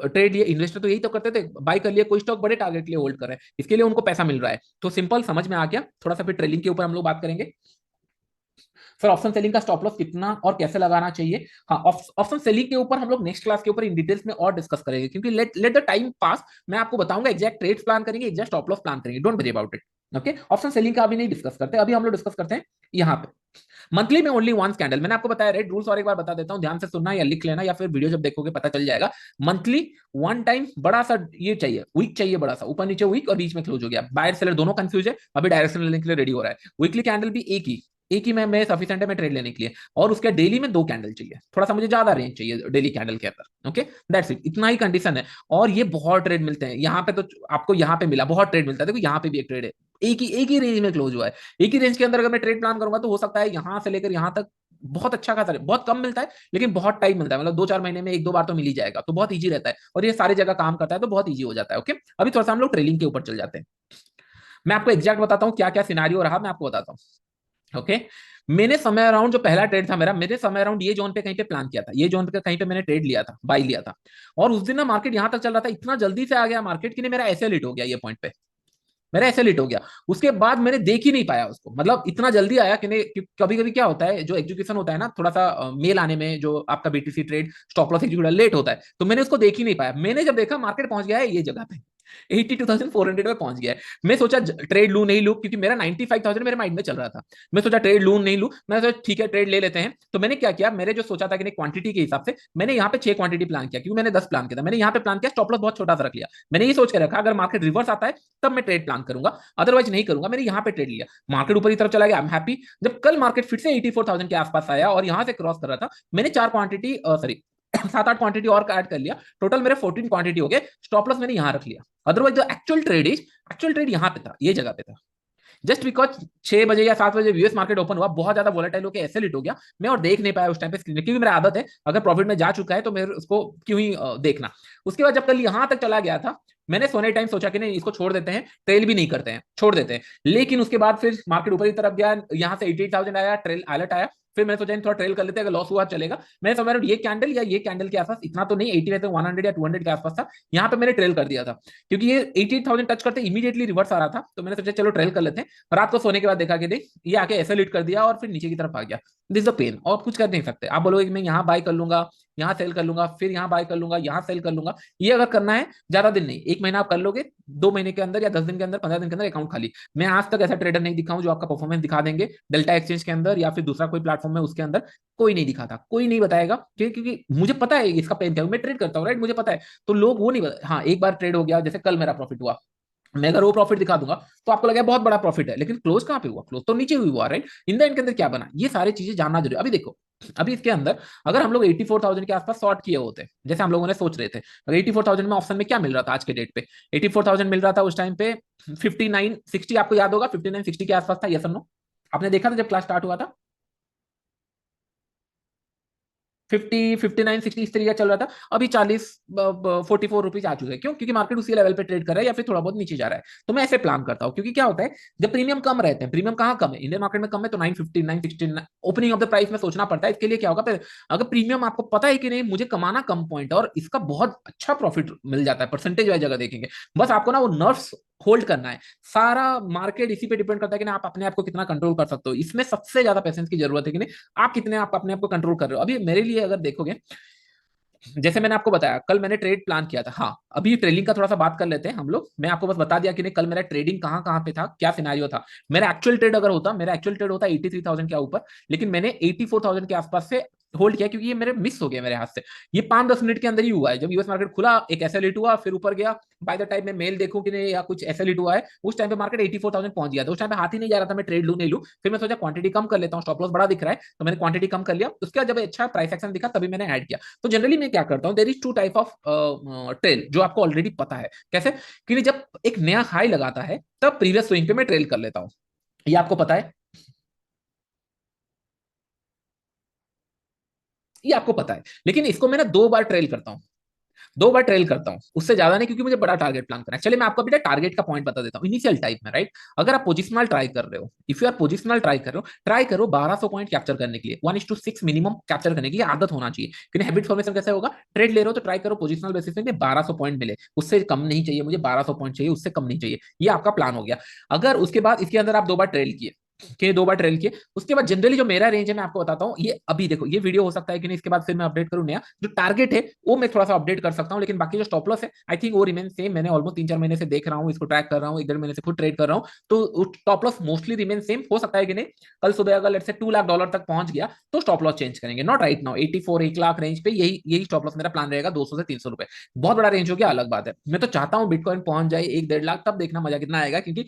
ट्रेड ये इन्वेस्टर तो यही तो करते थे, बाय कर लिया कोई स्टॉक बड़े टारगेट के लिए होल्ड कर रहे हैं, इसके लिए उनको पैसा मिल रहा है। तो सिंपल समझ में आ गया। थोड़ा सा फिर ट्रेलिंग के ऊपर हम लोग बात करेंगे। सर ऑप्शन सेलिंग का स्टॉप लॉस कितना और कैसे लगाना चाहिए, हाँ ऑप्शन सेलिंग के ऊपर हम लोग नेक्स्ट क्लास के ऊपर इन डिटेल्स में और डिस्कस करेंगे, क्योंकि let let the time pass, मैं आपको बताऊंगा एग्जैक्ट ट्रेड्स प्लान करेंगे, एग्जैक्ट स्टॉप लॉस प्लान करेंगे, don't worry about it. Okay, option selling का अभी नहीं डिस्कस करते, अभी हम लोग डिस्कस करते हैं यहाँ पे मंथली में ओनली वन कैंडल। मैंने आपको बताया रेड रूल्स और एक बार बता देता हूं, ध्यान से सुनना या लिख लेना या फिर वीडियो जब देखोगे पता चल जाएगा। मंथली वन टाइम बड़ा सा ये चाहिए, वीक चाहिए बड़ा सा, ऊपर नीचे वीक और बीच में क्लोज हो गया, बायर सेलर दोनों कंफ्यूज है, अभी डायरेक्शन लेने के लिए रेडी हो रहा है। वीकली कैंडल भी एक ही में सफिशिएंट है मैं ट्रेड लेने के लिए, और उसके डेली में दो कैंडल चाहिए, थोड़ा सा मुझे ज्यादा रेंज चाहिए डेली कैंडल के अंदर। ओके दैट्स इट, इतना ही कंडीशन है। और ये बहुत ट्रेड मिलते हैं यहाँ पे, तो आपको यहाँ पे मिला बहुत ट्रेड मिलता है, देखो यहाँ पे भी एक ट्रेड है, एक ही रेंज में क्लोज हुआ है। एक ही रेंज के अंदर अगर मैं ट्रेड प्लान करूंगा तो हो सकता है यहां से लेकर यहां तक बहुत अच्छा खासा, बहुत कम मिलता है लेकिन बहुत टाइम मिलता है, मतलब 2-4 महीने में एक दो बार तो मिल ही जाएगा, तो बहुत ईजी रहता है और ये सारी जगह काम करता है तो बहुत ईजी हो जाता है। ओके, अभी थोड़ा सा हम लोग ट्रेलिंग के ऊपर चल जाते हैं। मैं आपको एग्जैक्ट बताता हूँ क्या क्या सिनारियो रहा, मैं आपको बताता हूँ। ओके, मैंने समय अराउंड जो पहला ट्रेड था मेरा, मैंने समय अराउंड ये जोन पे कहीं पे प्लान किया था, ये जोन पे कहीं पे मैंने ट्रेड लिया था, बाई लिया था। और उस दिन ना मार्केट यहां तक चल रहा था, इतना जल्दी से आ गया मार्केट कि नहीं मेरा ऐसे लिट हो गया, ये पॉइंट पे मेरा ऐसे लेट हो गया। उसके बाद मैंने देख ही नहीं पाया उसको, मतलब इतना जल्दी आया कि नहीं, कभी कभी क्या होता है जो एग्जीक्यूशन होता है ना, थोड़ा सा मेल आने में जो आपका BTC trade stop loss execute late होता है, तो मैंने उसको देख ही नहीं पाया। मैंने जब देखा मार्केट पहुंच गया है ये जगह पे 82,400 में पहुंच गया है, मैं सोचा ट्रेड लू नहीं लू, क्योंकि मेरा 95,000 मेरे माइंड में चल रहा था। मैं सोचा ट्रेड लू नहीं लू, मैं सोचा ठीक है ट्रेड ले लेते हैं। तो मैंने क्या किया, मेरे जो सोचा था कि क्वांटिटी के हिसाब से मैंने यहाँ पे 6 क्वांटिटी प्लान किया, क्योंकि मैंने 10 प्लान किया था, मैंने यहाँ पे प्लान किया स्टॉप लॉस बहुत छोटा सा रख लिया। मैंने ये सोच के रखा अगर मार्केट रिवर्स आता है तब मैं ट्रेड प्लान करूंगा, अदरवाइज नहीं करूंगा। मैंने यहाँ पे ट्रेड लिया, मार्केट ऊपर की तरफ चला गया, आई एम हैप्पी। जब कल मार्केट फिर से 84,000 के आसपास आया और यहाँ से क्रॉस कर रहा था, मैंने 4 क्वांटिटी सॉरी 7-8 क्वांटिटी और ऐड कर लिया, टोटल मेरे 14 क्वांटिटी हो गए। स्टॉप लॉस मैंने यहाँ रख लिया, अदरवाइज जो एक्चुअल ट्रेड यहाँ पे था, ये जगह पे था। जस्ट बिकॉज 6 बजे या 7 बजे यूएस मार्केट ओपन हुआ, बहुत ज्यादा वोलेटाइल होकर ऐसे लिट हो गया, मैं और देख नहीं पाया उस टाइम पे स्क्रीन, क्योंकि मेरा आदत है अगर प्रॉफिट में जा चुका है तो मैं उसको क्यों ही देखना। उसके बाद जब कल यहां तक चला गया था, मैंने सोने टाइम सोचा कि नहीं इसको छोड़ देते हैं, ट्रेल भी नहीं करते हैं, छोड़ देते हैं। लेकिन उसके बाद फिर मार्केट ऊपर की तरफ गया, यहाँ से 88,000 आया, ट्रेल अलर्ट आया, फिर मैंने सोचा थोड़ा ट्रेल कर लेते हैं, अगर लॉस हुआ चलेगा। मैंने समझ ये कैंडल या ये कैंडल के आसपास, इतना तो नहीं 80 रहते 100 या 200 के आसपास था, यहाँ पे मैंने ट्रेल कर दिया था, क्योंकि ये 88,000 टच करते इमीडिएटली रिवर्स आ रहा था, तो मैंने सोचा चलो ट्रेल कर लेते हैं। रात को सोने के बाद देखा कि देख ये आके ऐसे लिट कर दिया और फिर नीचे की तरफ आ गया। दिस द पेन, और कुछ कर नहीं सकते। आप बोलोगे कि मैं यहाँ बाय कर लूंगा, यहाँ सेल कर लूंगा, फिर यहाँ बाय कर लूंगा, यहाँ सेल कर लूंगा, ये अगर करना है ज्यादा दिन नहीं, 1 महीना आप कर लोगे, 2 महीने के अंदर या 10 दिन के अंदर, 15 दिन के अंदर अकाउंट खाली। मैं आज तक ऐसा ट्रेडर नहीं दिखा हूं जो आपका परफॉर्मेंस दिखा देंगे डेल्टा एक्सचेंज के अंदर या फिर दूसरा कोई प्लेटफॉर्म है उसके अंदर, कोई नहीं दिखाता, कोई नहीं बताएगा, क्योंकि मुझे पता है इसका पेन क्या है, मैं ट्रेड करता हूँ राइट, मुझे पता है। तो लोग वो नहीं बता, हाँ एक बार ट्रेड हो गया, जैसे कल मेरा प्रॉफिट हुआ, मैं अगर वो प्रॉफिट दिखा दूंगा तो आपको लगा बहुत बड़ा प्रॉफिट है, लेकिन क्लोज कहाँ पे हुआ, क्लोज तो नीचे हुआ राइट। इन द एंड के अंदर क्या बना, ये सारी चीजें जानना जरूरी। अभी देखो, अभी इसके अंदर अगर हम लोग 84,000 के आसपास शॉर्ट किए होते, जैसे हम लोगों ने सोच रहे थे, अगर 84,000 में ऑप्शन में क्या मिल रहा था आज के डेट पे, 84,000 मिल रहा था उस टाइम पे 5960, आपको याद होगा 5960 के आसपास था, यस और नो? आपने देखा था जब क्लास स्टार्ट हुआ था 50 59 60 इस तरीके चल रहा था। अभी 44 रुपीज आ चुके हैं, क्यों? क्योंकि मार्केट उसी लेवल पे ट्रेड कर रहा है या फिर थोड़ा बहुत नीचे जा रहा है। तो मैं ऐसे प्लान करता हूँ, क्योंकि क्या होता है जब प्रीमियम कम रहते हैं, प्रीमियम कहाँ कम है, इंडियन मार्केट में कम है, तो 950 960 ओपनिंग ऑफ द प्राइस में सोचना पड़ता है। इसके लिए क्या होगा, फिर अगर प्रीमियम आपको पता है कि नहीं मुझे कमाना कम पॉइंट और इसका बहुत अच्छा प्रॉफिट मिल जाता है, परसेंटेज वाइज जगह देखेंगे, बस आपको ना वो नर्व्स होल्ड करना है। सारा मार्केट इसी पे डिपेंड करता है कि ना आप अपने आप को कितना कंट्रोल कर सकते हो, इसमें सबसे ज्यादा पेशेंस की जरूरत है कि नहीं आप कितने आप अपने आप को कंट्रोल कर रहे हो। अभी मेरे लिए अगर देखोगे, जैसे मैंने आपको बताया कल मैंने ट्रेड प्लान किया था, हाँ अभी ट्रेडिंग का थोड़ा सा बात कर लेते हैं हम लोग। मैं आपको बस बता दिया कि नहीं कल मेरा ट्रेडिंग कहाँ कहाँ पे था, क्या सिनारियो था। मेरा एक्चुअल ट्रेड अगर होता, मेरा एक्चुअल ट्रेड होता 83,000 के ऊपर, लेकिन मैंने 84,000 के आसपास से होल्ड किया क्योंकि ये मेरे मिस हो गया मेरे हाथ से। ये 5-10 मिनट के अंदर ही हुआ है, जब यूएस मार्केट खुला एक एसएल हुआ, फिर ऊपर गया। बाय द टाइम मैं मेल देखूं कि नहीं या कुछ एसएल हुआ है, उस टाइम पे मार्केट 84,000 पहुंच गया था। उस टाइम पे हाथ ही नहीं जा रहा था मैं ट्रेड लूं नहीं लूं। फिर मैं सोचा क्वांटिटी कम कर लेता हूं, स्टॉप लॉस बड़ा दिख रहा है, तो मैंने क्वांटिटी कम कर लिया। उसके बाद जब अच्छा प्राइस एक्शन दिखा तभी मैंने ऐड किया। तो जनरली मैं क्या करता हूं, there is two type of trail जो आपको ऑलरेडी पता है कैसे, कि जब एक नया हाई लगाता है तब प्रीवियस स्विंग पे मैं ट्रेल कर लेता हूं। ये आपको पता है, ये आपको पता है। लेकिन इसको मैं ना 2 बार ट्रेल करता हूँ, 2 बार ट्रेल करता हूँ, उससे ज्यादा नहीं, क्योंकि मुझे बड़ा टारगेट प्लान करना है। चलिए मैं आपको अभी टारगेट का पॉइंट बता देता हूँ इनिशियल टाइप में, राइट। अगर आप पोजिशनल ट्राई कर रहे हो, if you are positional try कर रहे हो, ट्राई करो 1200 पॉइंट कैप्चर करने के लिए, 1:6 मिनिमम कैप्चर करने की आदत होना चाहिए। क्योंकि हैबिट फॉर्मेशन कैसे होगा, ट्रेड ले रहे हो तो ट्राई करो पोजिशनल बेसिस में 1200 पॉइंट मिले, उससे कम नहीं चाहिए मुझे, 1200 पॉइंट चाहिए, उससे कम नहीं चाहिए। ये आपका प्लान हो गया। अगर उसके बाद इसके अंदर आप 2 बार ट्रेल किए, कि 2 बार ट्रेल किए, उसके बाद जनरली जो मेरा रेंज है मैं आपको बताता हूँ। ये अभी देखो ये वीडियो हो सकता है कि नहीं, इसके बाद फिर मैं अपडेट करूँ नया जो टारगेट है वो मैं थोड़ा सा अपडेट कर सकता हूँ, लेकिन बाकी जो स्टॉप लॉस है आई थिंक वो रिमेन सेम। मैंने ऑलमोस्ट 3-4 महीने से देख रहा हूँ, इसको ट्रैक कर रहा हूँ, 1-1.5 महीने से खुद ट्रेड कर रहा हूँ, तो stop loss mostly remain same. हो सकता है कि नहीं कल सुबह अगर लेट्स से $2 लाख तक पहुंच गया तो स्टॉप लॉस चेंज करेंगे, not right now 84 1 lakh range पे, यही यही स्टॉप लॉस मेरा प्लान रहेगा, 200 से 300 रुपए। बहुत बड़ा रेंज हो गया अलग बात है, मैं तो चाहता हूँ बिटकॉइन पहुंच जाए 1-1.5 लाख, तब देखना मजा कितना आएगा। क्योंकि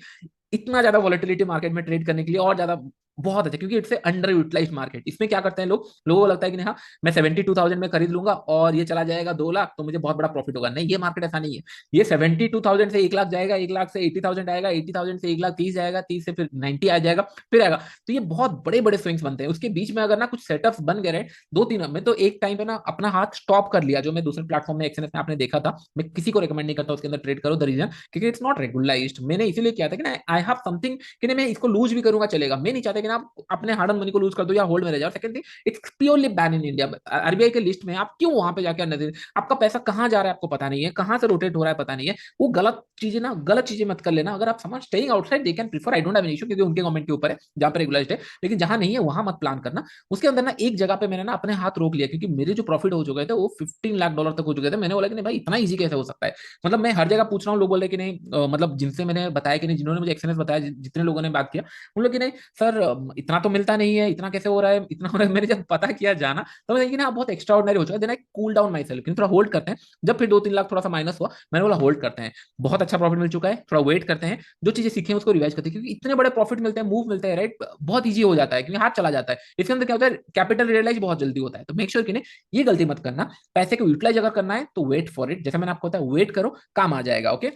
इतना ज्यादा वॉलेटिलिटी मार्केट में ट्रेड करने के लिए और ज्यादा बहुत अच्छा, क्योंकि इट्स अंडर यूटिलाइज मार्केट। इसमें क्या करते हैं लोग, लोगों को लगता है कि नहीं हाँ मैं 72,000 में खरीद लूंगा और ये चला जाएगा 2 लाख तो मुझे बहुत बड़ा प्रॉफिट होगा। नहीं, ये मार्केट ऐसा नहीं है। ये 72,000 से 1 लाख जाएगा, 1 लाख से 80,000 आएगा, 80,000 से 1 लाख 30 जाएगा, 30 से फिर 90 आ जाएगा, फिर आएगा। तो ये बहुत बड़े बड़े स्विंग्स बनते हैं। उसके बीच में अगर ना कुछ सेटअप्स बन गए 2-3, में तो एक टाइम पे ना अपना हाथ स्टॉप कर लिया, जो मैं दूसरे प्लेटफॉर्म में एक्सएनएस में आपने देखा था। मैं किसी को रिकमेंड नहीं करता उसके अंदर ट्रेड करो, द रीजन क्योंकि इट्स नॉट रेगुलराइज्ड। मैंने इसीलिए किया था कि ना आई हैव समथिंग कि मैं इसको लूज भी करूंगा चलेगा। मैं नहीं चाहता कि ना आप अपने हार्ड अर्न मनी को लूज कर दो या होल्ड में रह जाओ। Second thing, it's purely ban in India. RBI के लिस्ट में आप क्यों वहां पे जाकर नजर, आपका पैसा कहाँ जा रहा है आपको पता नहीं है, कहाँ से रोटेट हो रहा है पता नहीं है। वो गलत चीजें ना, गलत चीजें मत कर लेना। अगर आप समझ staying outside they can prefer, I don't have any issue, क्योंकि उनके गवर्नमेंट के ऊपर है जहां पर रेगुलाइज्ड है। लेकिन जहां नहीं है वहां मत प्लान करना। उसके अंदर ना एक जगह पे मैंने ना अपने हाथ रोक लिया, क्योंकि मेरे जो प्रॉफिट हो चुके थे वो $15 लाख तक हो चुके थे। मैंने बोला कि नहीं भाई इतना ईजी कैसे हो सकता है। मतलब मैं हर जगह पूछ रहा हूँ, लोग बोल रहे कि नहीं मतलब जिनसे मैंने बताया कि नहीं, जिन्होंने मुझे एक्सपीरियंस बताया, जितने लोगों ने बात किया, उन लोग की नहीं सर इतना तो मिलता नहीं है, इतना कैसे हो रहा है, इतना हो रहा है। मैंने जब पता किया जाना तो मैं देखिए ना बहुत एक्स्ट्रा ऑर्डिनरी हो चुका है। Then I cool down myself, थोड़ा होल्ड करते हैं। जब फिर 2-3 लाख थोड़ा सा माइनस हुआ, मैंने बोला होल्ड करते हैं, बहुत अच्छा प्रॉफिट मिल चुका है, थोड़ा वेट करते हैं, जो चीजें सीखे हैं उसको रिवाइज करते हैं। क्योंकि इतने बड़े प्रॉफिट मिलते हैं, मूव मिलते हैं, राइट, बहुत ईजी हो जाता है, क्योंकि हाथ चला जाता है। इसके अंदर क्या होता है, कैपिटल रियलाइज बहुत जल्दी होता है। तो मेक श्योर कि नहीं ये गलती मत करना। पैसे को यूटिलाइज अगर करना है तो वेट फॉर इट, जैसा मैंने आपको बताया वेट करो, काम आ जाएगा। ओके,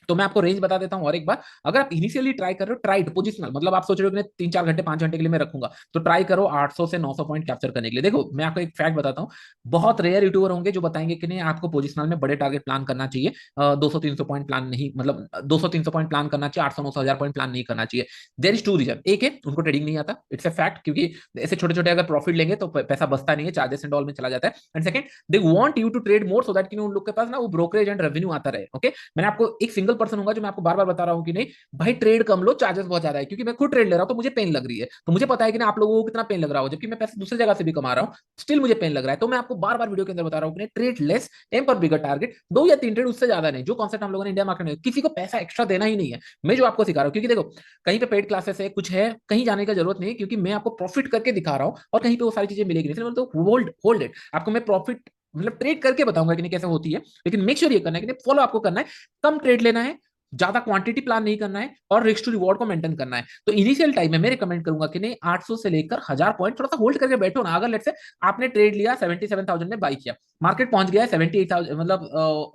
तो मैं आपको रेंज बता देता हूं और एक बार। अगर आप इनिशियली ट्राई कर रहे हो, ट्राई पोजिशनल, मतलब आप सोच रहे हो कि 3-4 घंटे 5 घंटे के लिए मैं रखूंगा, तो ट्राई करो 800 से 900 पॉइंट कैप्चर करने के लिए। देखो मैं आपको एक फैक्ट बताता हूं, बहुत रेयर यूट्यूबर होंगे जो बताएंगे कि नहीं आपको पोजिशनल में बड़े टारगेट प्लान करना चाहिए, 200-300 पॉइंट प्लान नहीं, मतलब 200-300 पॉइंट प्लान करना चाहिए, 800-900 हजार पॉइंट प्लान नहीं करना चाहिए। There is two reason. एक है उनको ट्रेडिंग नहीं आता, इट्स अ फैक्ट, क्योंकि ऐसे छोटे छोटे अगर प्रॉफिट लेंगे तो पैसा बचता नहीं है, चार्जेस एंड ऑल में चला जाता है। And second, they want you to trade more so that कि उन लोग के पास ना वो ब्रोकरेज एंड रेवेन्यू आता रहे। ओके, मैंने आपको एक सिंगल पर्सन होगा जो मैं आपको बार बार बता रहा हूँ कि नहीं भाई ट्रेड कम लो, चार्जेस बहुत ज्यादा है। क्योंकि मैं खुद ट्रेड ले रहा हूँ तो मुझे पेन लग रही है, तो मुझे पता है कि ना आप लोगों को कितना पेन लग रहा हो, जबकि मैं पैसे दूसरी जगह से भी कमा रहा हूँ, स्टिल मुझे पेन लग रहा है। तो मैं आपको बार बार वीडियो के अंदर बता रहा हूँ कि ट्रेड लेस, एम पर बिगर टारगेट, 2 या 3 ट्रेड, उससे ज्यादा नहीं। जो कॉन्सेप्ट हम लोगों ने इंडिया मार्केट में, किसी को पैसा एक्स्ट्रा देना ही नहीं है। मैं जो आपको सिखा रहा हूँ, क्योंकि देखो कहीं पे पेड क्लासेस है, कुछ है, कहीं जाने की जरूरत नहीं है, क्योंकि मैं आपको प्रॉफिट करके दिखा रहा हूँ और कहीं पे वो सारी चीजें मिलेगी नहीं। इसलिए तो होल्ड होल्ड इट, आपको मैं प्रॉफिट मतलब ट्रेड करके बताऊंगा कि नहीं कैसे होती है। लेकिन मेक श्योर ये करना है कि फॉलो आपको करना है, कम ट्रेड लेना है, ज्यादा क्वांटिटी प्लान नहीं करना है, और रिस्क टू रिवॉर्ड को मेंटेन करना है। तो इनिशियल टाइम में मैं रिकमेंड करूंगा कि नहीं 800 से लेकर 1000 पॉइंट थोड़ा सा होल्ड करके बैठो ना। अगर लेट्स से आपने ट्रेड लिया 77,000 में बाई किया, मार्केट पहुंच गया है 78,000, मतलब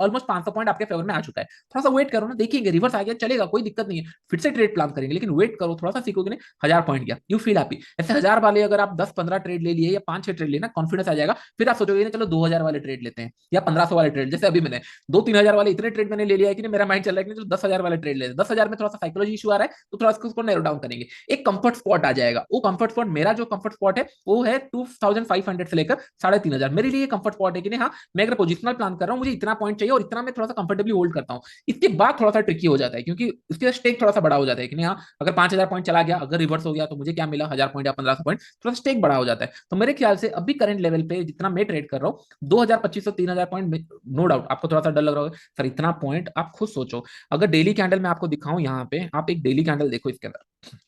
ऑलमोस्ट 500 पॉइंट आपके फेवर में आ चुका है, थोड़ा सा वेट करो ना, देखिएंगे रिवर्स आ गया चलेगा, कोई दिक्कत नहीं है, फिर से ट्रेड प्लान करेंगे। लेकिन वेट करो, थोड़ा सा सीखोगे नहीं, 1000 पॉइंट गया, यू फील हैप्पी। ऐसे 1000 वाले अगर आप 10-15 ट्रेड ले लिए या 5-6 ट्रेड लेना, कॉन्फिडेंस आ जाएगा। फिर आप सोचोगे ना चलो 2000 वाले ट्रेड लेते हैं या 1500 वाले ट्रेड, जैसे अभी मैंने 2-3 हजार वाले इतने ट्रेड मैंने ले लिया है कि मेरा माइंड चल रहा है कि चलो 10,000 वाले ट्रेड ले, 10,000 में थोड़ा सा साइकोलॉजी इशू आ रहा है, तो थोड़ा सा उसको नैरो डाउन करेंगे, एक कंफर्ट स्पॉट आ जाएगा। वो कंफर्ट स्पॉट, मेरा जो कंफर्ट स्पॉट है वो है 2500 से लेकर 3,500। मेरे लिए कंफर्ट स्पॉट है कि नहीं हाँ मैं अगर पोजिशनल प्लान कर रहा हूँ, मुझे इतना पॉइंट चाहिए और इतना मैं थोड़ा सा कंफर्टेबली होल्ड करता हूँ। इसके बाद थोड़ा सा ट्रिकी हो जाता है, क्योंकि उसके स्टेक थोड़ा सा बड़ा हो जाता है कि नहीं हाँ अगर 5,000 पॉइंट चला गया, अगर रिवर्स हो गया तो मुझे क्या मिला, 1000 पॉइंट या 1500 पॉइंट, थोड़ा सा स्टेक बड़ा हो जाता है। तो मेरे ख्याल से अभी करंट लेवल पे जितना मैं ट्रेड कर रहा हूँ, 2,000, 2,500, 3,000 पॉइंट, नो डाउट आपको थोड़ा सा डर लग रहा होगा सर इतना पॉइंट। आप खुद सोचो, अगर डेली कैंडल में आपको दिखाऊं यहाँ पे, आप एक डेली कैंडल देखो इसके अंदर,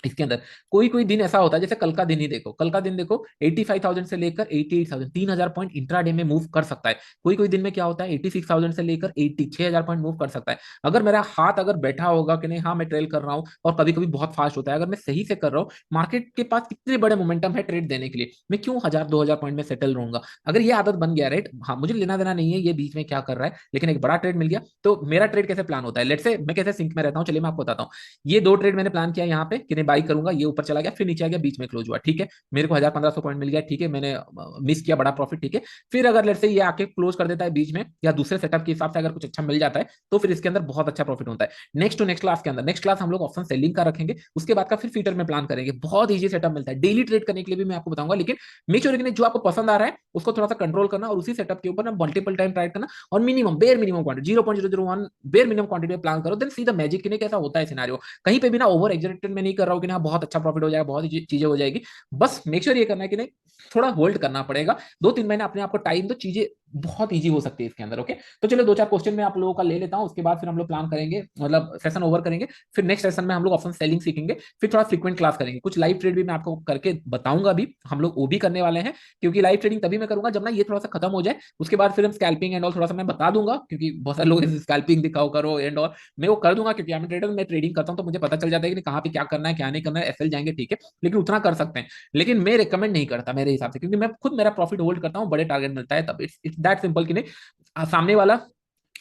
इसके अंदर कोई कोई दिन ऐसा होता है, जैसे कल का दिन ही देखो, कल का दिन देखो 85,000 से लेकर 88,000, 3,000 पॉइंट इंट्राडे में मूव कर सकता है। कोई कोई दिन में क्या होता है 86,000 से लेकर 6,000 पॉइंट मूव कर सकता है। अगर मेरा हाथ अगर बैठा होगा कि नहीं हाँ मैं ट्रेल कर रहा हूँ, और कभी कभी बहुत फास्ट होता है, अगर मैं सही से कर रहा हूँ, मार्केट के पास कितने बड़े मोमेंटम है ट्रेड देने के लिए, मैं क्यों 1,000 2,000 पॉइंट में सेटल रहूंगा। अगर ये आदत बन गया राइट, हाँ मुझे लेना देना नहीं है ये बीच में क्या कर रहा है, लेकिन एक बड़ा ट्रेड मिल गया, तो मेरा ट्रेड कैसे प्लान होता है, लेट से मैं कैसे सिंक में रहता हूँ, चलिए मैं आपको बताता हूँ। ये दो ट्रेड मैंने प्लान किया यहाँ पे कि नहीं बाई करूंगा, ये ऊपर चला गया फिर नीचे आ गया, बीच में क्लोज हुआ, ठीक है, मेरे को 1,000 1,500 पॉइंट मिल गया, ठीक है, मैंने मिस किया बड़ा प्रॉफिट, ठीक है। फिर अगर लेट से ये आके क्लोज कर देता है बीच में, या दूसरे सेटअप के हिसाब से अगर कुछ अच्छा मिल जाता है, तो फिर इसके अंदर बहुत अच्छा प्रॉफिट होता है। नेक्स्ट टू नेक्स्ट क्लास के अंदर, नेक्स्ट क्लास हम लोग ऑप्शन सेलिंग का रखेंगे, उसके बाद का फिर फ्यूचर में प्लान करेंगे। बहुत ईजी सेटअप मिलता है, डेली ट्रेड करने के लिए भी मैं आपको बताऊंगा, लेकिन मेक श्योर कि जो आपको पसंद आ रहा है उसको थोड़ा सा कंट्रोल करना, और उसी सेटअप के ऊपर ना मल्टीपल टाइम ट्राई करना, और मिनिमम बेर मिनिमम क्वांटिटी 0.001 बेर मिनिमम क्वांटिटी में प्लान करो, देन सी द मैजिक कि कैसा होता है सिनारियो। कहीं पे भी ना ओवर एग्जैक्टेड में नहीं कर रहा हूँ कि ना बहुत अच्छा प्रॉफिट हो जाएगा, बहुत चीजें हो जाएगी। बस मेक श्योर ये करना है कि नहीं थोड़ा होल्ड करना पड़ेगा, 2-3 महीने अपने आप को टाइम, तो चीजें बहुत इजी हो सकती है इसके अंदर। ओके, तो चलो 2-4 क्वेश्चन मैं आप लोगों का ले लेता हूँ, उसके बाद फिर हम लोग प्लान करेंगे, मतलब सेशन ओवर करेंगे। फिर नेक्स्ट सेशन में हम लोग ऑप्शन सेलिंग सीखेंगे, फिर थोड़ा फ्रीक्वेंट क्लास करेंगे, कुछ लाइव ट्रेड भी मैं आपको करके बताऊंगा भी, हम लोग वो भी करने वाले हैं। क्योंकि लाइव ट्रेडिंग तभी मैं करूंगा जब ना ये थोड़ा सा खत्म हो जाए, उसके बाद फिर हम स्कैल्पिंग एंड ऑल थोड़ा सा मैं बता दूंगा, क्योंकि बहुत सारे लोग स्कैल्पिंग दिखाओ करो एंड ऑल, मैं वो कर दूंगा, क्योंकि मैं ट्रेडर, मैं ट्रेडिंग करता हूं तो मुझे पता चल जाता है कि कहाँ पे क्या करना है क्या नहीं करना है, एसएल जाएंगे ठीक है, लेकिन उतना कर सकते हैं। लेकिन मैं रिकमेंड नहीं करता मेरे हिसाब से, क्योंकि मैं खुद मेरा प्रॉफिट होल्ड करता हूँ, बड़े टारगेट मिलता है तब, इट्स दैट सिंपल कि नहीं सामने वाला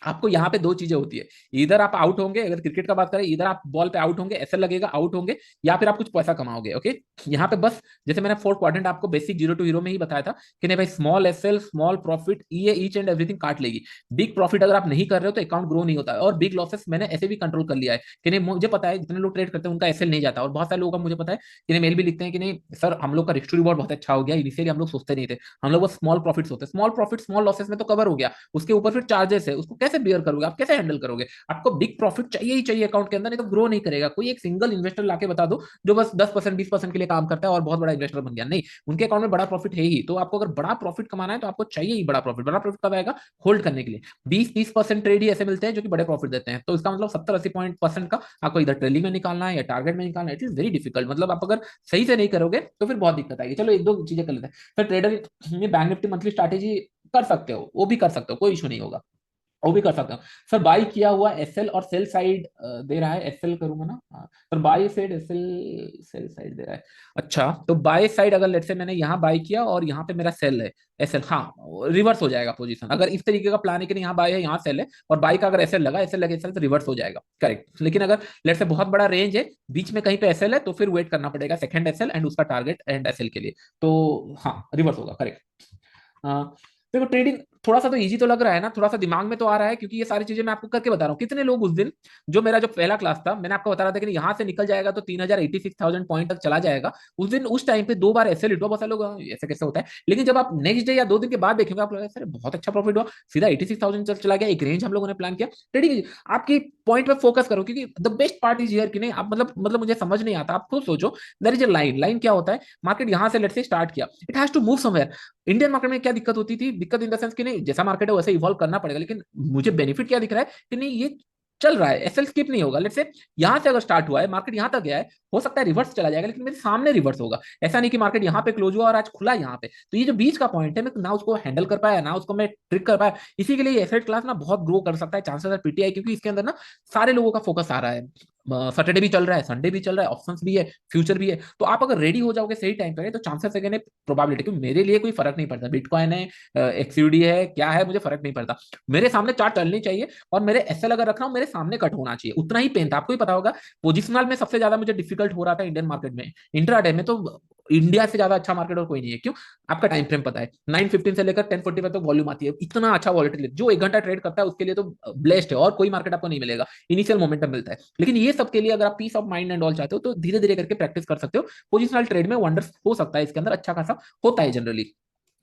आपको यहाँ पे दो चीजें होती है, इधर आप आउट होंगे, अगर क्रिकेट का बात करें, इधर आप बॉल पे आउट होंगे, एसएल लगेगा आउट होंगे, या फिर आप कुछ पैसा कमाओगे। ओके, यहाँ पे बस जैसे मैंने फोर्थ क्वाड्रेंट आपको बेसिक जीरो टू हीरो में ही बताया था कि नहीं भाई स्मॉल एसएल स्मॉल प्रॉफिट ये ईच एंड एवरीथिंग काट लेगी। बिग प्रॉफिट अगर आप नहीं कर रहे हो तो अकाउंट ग्रो नहीं होता है, और बिग लॉसेस मैंने ऐसे भी कंट्रोल कर लिया है कि नहीं, मुझे पता है जितने लोग ट्रेड करते हैं उनका एसएल नहीं जाता, और बहुत सारे लोगों का मुझे पता है कि नहीं मेल भी लिखते हैं कि नहीं सर हम लोग का रिस्क टू रिवॉर्ड बहुत अच्छा हो गया, इनिशियली हम लोग सोचते नहीं थे, हम लोग बस स्मॉल प्रॉफिट्स होते, स्मॉल प्रॉफिट स्मॉल लॉसेस में तो कवर हो गया, उसके ऊपर फिर चार्जेस है, उसको कैसे बियर करोगे आप, कैसे हैंडल करोगे। आपको बिग प्रॉफिट चाहिए ही चाहिए अकाउंट के अंदर, नहीं तो ग्रो नहीं करेगा। कोई एक सिंगल इन्वेस्टर लाके बता दो जो बस 10% 20% के लिए काम करता है और बहुत बड़ा इन्वेस्टर बन गया, नहीं, उनके अकाउंट में बड़ा प्रॉफिट है ही। तो आपको अगर बड़ा प्रॉफिट कमाना है तो आपको चाहिए ही बड़ा प्रॉफिट। बड़ा प्रॉफिट कब आएगा, होल्ड करने के लिए 20-30% ट्रेड ही ऐसे मिलते हैं जो कि बड़े प्रॉफिट देते हैं। तो इसका मतलब 70-80% का आपको इधर ट्रेलिंग में निकालना है या टारगेट में निकालना है, इट इज वेरी डिफिकल्ट। मतलब आप अगर सही से नहीं करोगे तो फिर बहुत दिक्कत आएगी। चलो एक दो चीजें कर लेते हैं। फिर ट्रेडर में बैंक निफ्टी मंथली स्ट्रैटेजी कर सकते हो, वो भी कर सकते हो, कोई इशू नहीं होगा, वो भी कर सकते हो। सर बाई किया हुआ एसएल और सेल साइड दे रहा है, एसएल करूंगा ना, हाँ sir by side SL sell side दे रहा है। अच्छा तो बाई साइड अगर लेट से मैंने यहाँ बाई किया और यहाँ पे मेरा सेल है एसएल, हाँ रिवर्स हो जाएगा पोजीशन, अगर इस तरीके का प्लान है कि नहीं यहाँ बाई है यहाँ सेल है, और बाई का अगर एसएल लगा एसएल लगे एसएल तो रिवर्स हो जाएगा, करेक्ट। लेकिन अगर लेट से बहुत बड़ा रेंज है, बीच में कहीं पे एसएल है, तो फिर वेट करना पड़ेगा सेकंड एसएल एंड उसका टारगेट एंड एसएल के लिए, तो हाँ रिवर्स होगा, करेक्ट। देखो ट्रेडिंग थोड़ा सा तो इजी तो लग रहा है ना, थोड़ा सा दिमाग में तो आ रहा है, क्योंकि ये सारी चीजें मैं आपको करके बता रहा हूँ। कितने लोग उस दिन जो मेरा जो पहला क्लास था मैंने आपको बता रहा था कि यहाँ से निकल जाएगा तो 3,086,000 पॉइंट तक चला जाएगा, उस दिन उस टाइम पे 2 बार ऐसे लिटो, बहुत सारे लोग ऐसे कैसे होता है, लेकिन जब आप नेक्स्ट डे या 2 दिन के बाद देखेंगे आप लोग सर बहुत अच्छा प्रॉफिट हुआ, सीधा 86,000 चला गया। एक रेंज हम लोगों ने प्लान किया ट्रेडिंग, आपकी पॉइंट पे फोकस करो, क्योंकि the best part is here कि नहीं आप मतलब मुझे समझ नहीं आता, आप खुद सोचो there is a line, line क्या होता है, मार्केट यहाँ से लेट से स्टार्ट किया, it has to move somewhere. Indian market में क्या दिक्कत होती थी, दिक्कत इन द सेंस कि नहीं जैसा मार्केट है वैसे इवॉल्व करना पड़ेगा, लेकिन मुझे बेनिफिट क्या दिख रहा है कि नहीं ये चल रहा है, एसएल स्किप नहीं होगा। लेट्स से यहां से अगर स्टार्ट हुआ है मार्केट यहां तक गया है, हो सकता है रिवर्स चला जाएगा, लेकिन मेरे सामने रिवर्स होगा। ऐसा नहीं कि मार्केट यहां पे क्लोज हुआ और आज खुला यहां पे, तो ये जो बीच का पॉइंट है मैं ना उसको हैंडल कर पाया ना उसको मैं ट्रिक कर पाया, इसी के लिए एसेट क्लास ना बहुत ग्रो कर सकता है, चांसेस है पीटीआई, क्योंकि इसके अंदर ना सारे लोगों का फोकस आ रहा है, सैटरडे भी चल रहा है, संडे भी चल रहा है, ऑप्शंस भी है, फ्यूचर भी है, तो आप अगर रेडी हो जाओगे सही टाइम पे तो चांसेस है प्रोबेबिलिटी, क्योंकि मेरे लिए कोई फर्क नहीं पड़ता, बिटकॉइन है एक्सयूडी है क्या है मुझे फर्क नहीं पड़ता, मेरे सामने चार्ट चलनी चाहिए, और मेरे एसएल अगर रख रहा हूं मेरे सामने कट होना चाहिए, उतना ही पेन था। आपको ही पता होगा पोजिशनल में सबसे ज्यादा मुझे डिफिकल्ट हो रहा था इंडियन मार्केट में, इंट्राडे में तो इंडिया से ज्यादा अच्छा मार्केट और कोई नहीं है। क्यों, आपका टाइम फ्रेम पता है, 9:15 से लेकर 10:45 तक वॉल्यूम आती है, इतना अच्छा वॉलेटिलिटी, जो 1 घंटा ट्रेड करता है उसके लिए तो ब्लेस्ड है, और कोई मार्केट आपको नहीं मिलेगा, इनिशियल मोमेंटम मिलता है। लेकिन ये सब के लिए अगर आप peace of mind and all चाहते हो तो धीरे धीरे करके प्रैक्टिस कर सकते हो, पोजिशनल ट्रेड में वंडर्स हो सकता है, इसके अंदर अच्छा खासा होता है जनरली।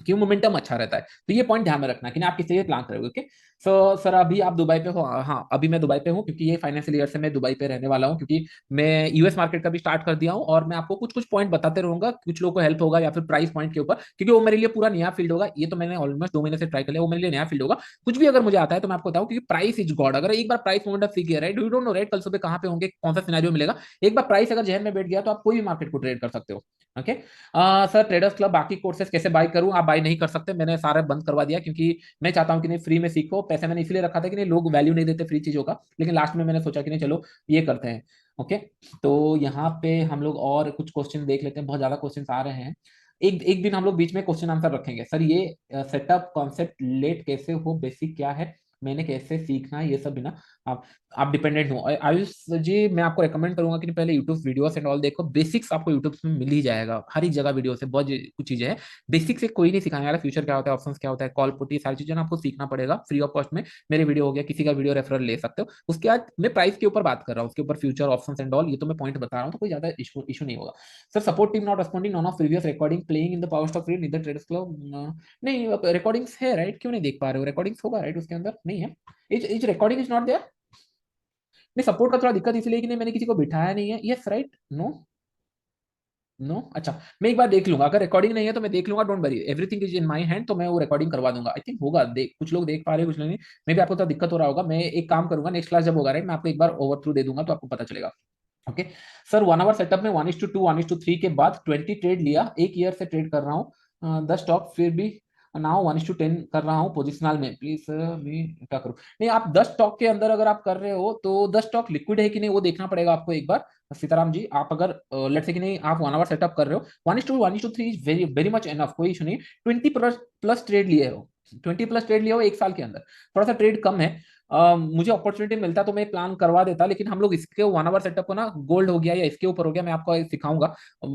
क्यों, मोमेंटम अच्छा रहता है। तो ये पॉइंट ध्यान में रखना कि ना आप किस लिए प्लान करोगे। ओके। सो सर अभी आप दुबई पे हो? हाँ अभी मैं दुबई पे हूँ, क्योंकि ये फाइनेंशियल ईयर से मैं दुबई पे रहने वाला हूँ, क्योंकि मैं यूएस मार्केट का भी स्टार्ट कर दिया हूँ, और मैं आपको कुछ कुछ पॉइंट बताते रहूंगा, कुछ लोगों को हेल्प होगा, या फिर प्राइस पॉइंट के ऊपर, क्योंकि वो मेरे लिए पूरा नया फील्ड होगा। ये तो मैंने ऑलमोस्ट 2 महीने से ट्राई कर लिया, वो मेरे लिए नया फील्ड होगा। कुछ भी अगर मुझे आता है तो मैं आपको बताऊँ, क्योंकि प्राइस इज गॉड। अगर एक बार प्राइस मोमेंट सीख गया, right, you don't know right, कल सुबह कहाँ पे होंगे, कौन सा सिनेरियो मिलेगा। एक बार प्राइस अगर जहन में बैठ गया तो आप कोई भी मार्केट को ट्रेड कर सकते हो। ओके। सर ट्रेडर्स क्लब बाकी कोर्सेज कैसे बाय करूं? आप बाय नहीं कर सकते, मैंने सारे बंद करवा दिया, क्योंकि मैं चाहता हूं कि नहीं, फ्री में सीखो। पैसे मैंने इसलिए रखा था कि नहीं, लोग वैल्यू नहीं देते फ्री चीजों का, लेकिन लास्ट में मैंने सोचा कि नहीं चलो ये करते हैं। ओके। तो यहाँ पे हम लोग और कुछ क्वेश्चन देख लेते हैं, बहुत ज्यादा क्वेश्चन आ रहे हैं। एक एक दिन हम लोग बीच में क्वेश्चन आंसर रखेंगे। सर ये सेटअप कॉन्सेप्ट लेट कैसे हो, बेसिक क्या है, मैंने कैसे सीखना है, ये सब भी ना आप डिपेंडेंट हो। और आयुष जी मैं आपको रेकमेंड करूंगा कि पहले यूट्यूब वीडियोस एंड ऑल देखो। बेसिक्स आपको यूट्यूब में मिल ही जाएगा, हर एक जगह वीडियो से बहुत कुछ चीजें हैं। बेसिक से कोई नहीं सिखाने वाला, फ्यूचर क्या होता है, ऑप्शंस क्या होता है, कॉल पुट, ये सारी चीजें ना आपको सीखना पड़ेगा फ्री ऑफ कॉस्ट में। मेरे वीडियो हो गया, किसी का वीडियो रेफरल ले सकते हो। उसके बाद मैं प्राइस के ऊपर बात कर रहा हूँ, उसके ऊपर फ्यूचर ऑप्शंस एंड ऑल, ये तो मैं पॉइंट बता रहा हूँ, तो कोई ज्यादा इशू नहीं होगा। Sir support team not responding, none of previous recording playing in the power stock read neither traders club. नहीं रिकॉर्डिंग्स है राइट, क्यों नहीं देख पा रहे हो? रिकॉर्डिंग्स होगा राइट, उसके अंदर नहीं है? Is recording is not there. नहीं सपोर्ट का थोड़ा दिक्कत इसलिए कि नहीं मैंने किसी को बिठाया नहीं है। Yes right, no no. अच्छा मैं एक बार देख लूंगा, अगर रिकॉर्डिंग नहीं है तो मैं देख लूंगा, don't worry, everything is in my hand, तो मैं वो रिकॉर्डिंग करवा दूंगा। आई थिंक होगा, देख कुछ लोग देख पा रहे हैं, कुछ लोग नहीं। मे भी आपको तो दिक्कत हो रहा होगा। मैं एक काम करूंगा, नेक्स्ट क्लास जब होगा राइट, मैं आपको एक बार ओवर थ्रू दे दूंगा, तो आपको पता चलेगा। ओके। सर 1 आवर सेटअप में 1:2 1:3 के बाद 20 ट्रेड लिया, एक ईयर से ट्रेड कर रहा हूँ 10 स्टॉक, फिर भी नाउ 1:10 कर रहा हूँ पोजिशनल में, प्लीज मैं क्या करूँ? नहीं आप 10 स्टॉक के अंदर अगर आप कर रहे हो तो 10 स्टॉक लिक्विड है कि नहीं वो देखना पड़ेगा आपको एक बार। सीताराम जी आप अगर लेट्स से कि नहीं आप 1 आवर सेटअप कर रहे हो, 1:2 1:3 is very very much enough, कोई इशू नहीं। 20 प्लस ट्रेड लिए हो, 20 प्लस ट्रेड लिया हो एक साल के अंदर, थोड़ा सा ट्रेड कम है। मुझे अपॉर्चुनिटी मिलता तो मैं प्लान करवा देता, लेकिन हम लोग इसके 1 आवर सेटअप को ना गोल्ड हो गया या इसके ऊपर हो गया, मैं आपको सिखाऊंगा।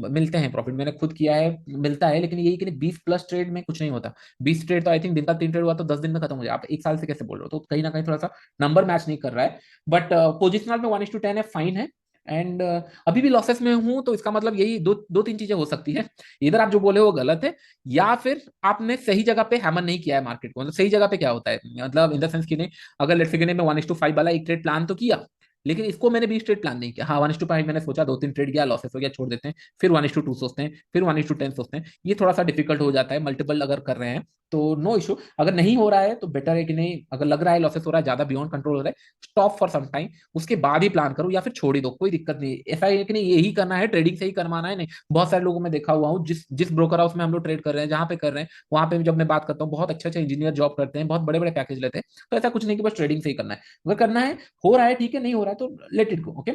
मिलते हैं प्रॉफिट, मैंने खुद किया है, मिलता है, लेकिन यही कि 20 प्लस ट्रेड में कुछ नहीं होता। 20 ट्रेड तो आई थिंक दिन का 3 ट्रेड हुआ तो 10 दिन में खत्म हो जाए, आप एक साल से कैसे बोल रहे हो? तो कहीं ना कहीं थोड़ा सा नंबर मैच नहीं कर रहा है। बट पोजिशनल में 1:10 है, फाइन है। एंड अभी भी लॉसेस में हूं, तो इसका मतलब यही दो दो तीन चीजें हो सकती है। इधर आप जो बोले वो गलत है, या फिर आपने सही जगह पे हैमर नहीं किया है मार्केट को। मतलब सही जगह पे क्या होता है, मतलब इन द सेंस कि नहीं, अगर लेट्स से मैं 1:5 वाला एक ट्रेड प्लान तो किया, लेकिन इसको मैंने 20 ट्रेड प्लान नहीं किया। हाँ 1:5 मैंने सोचा, 2-3 ट्रेड गया, लॉसेस हो गया, छोड़ देते हैं। फिर 1:2 सोचते हैं, फिर 1:10 सोचते हैं। ये थोड़ा सा डिफिकल्ट हो जाता है मल्टीपल अगर कर रहे हैं तो। नो इशू, अगर नहीं हो रहा है तो बेटर है कि नहीं, अगर लग रहा है लॉसेस हो रहा है, ज्यादा बियॉन्ड कंट्रोल हो रहा है, स्टॉप फॉर सम टाइम, उसके बाद ही प्लान करो, या फिर छोड़ ही दो, कोई दिक्कत नहीं है। ऐसा है कि नहीं यही करना है, ट्रेडिंग से ही करवाना है, नहीं। बहुत सारे लोगों में देखा हुआ हूँ, जिस जिस ब्रोकर हाउस में हम लोग ट्रेड कर रहे हैं, जहां पे कर रहे हैं, वहां पे जब मैं बात करता हूँ, बहुत अच्छे अच्छे इंजीनियर जॉब करते हैं, बहुत बड़े बड़े पैकेज लेते हैं। तो ऐसा कुछ नहीं कि बस ट्रेडिंग से ही करना है, अगर करना है, हो रहा है ठीक है, नहीं हो रहा है तो let it go. Okay.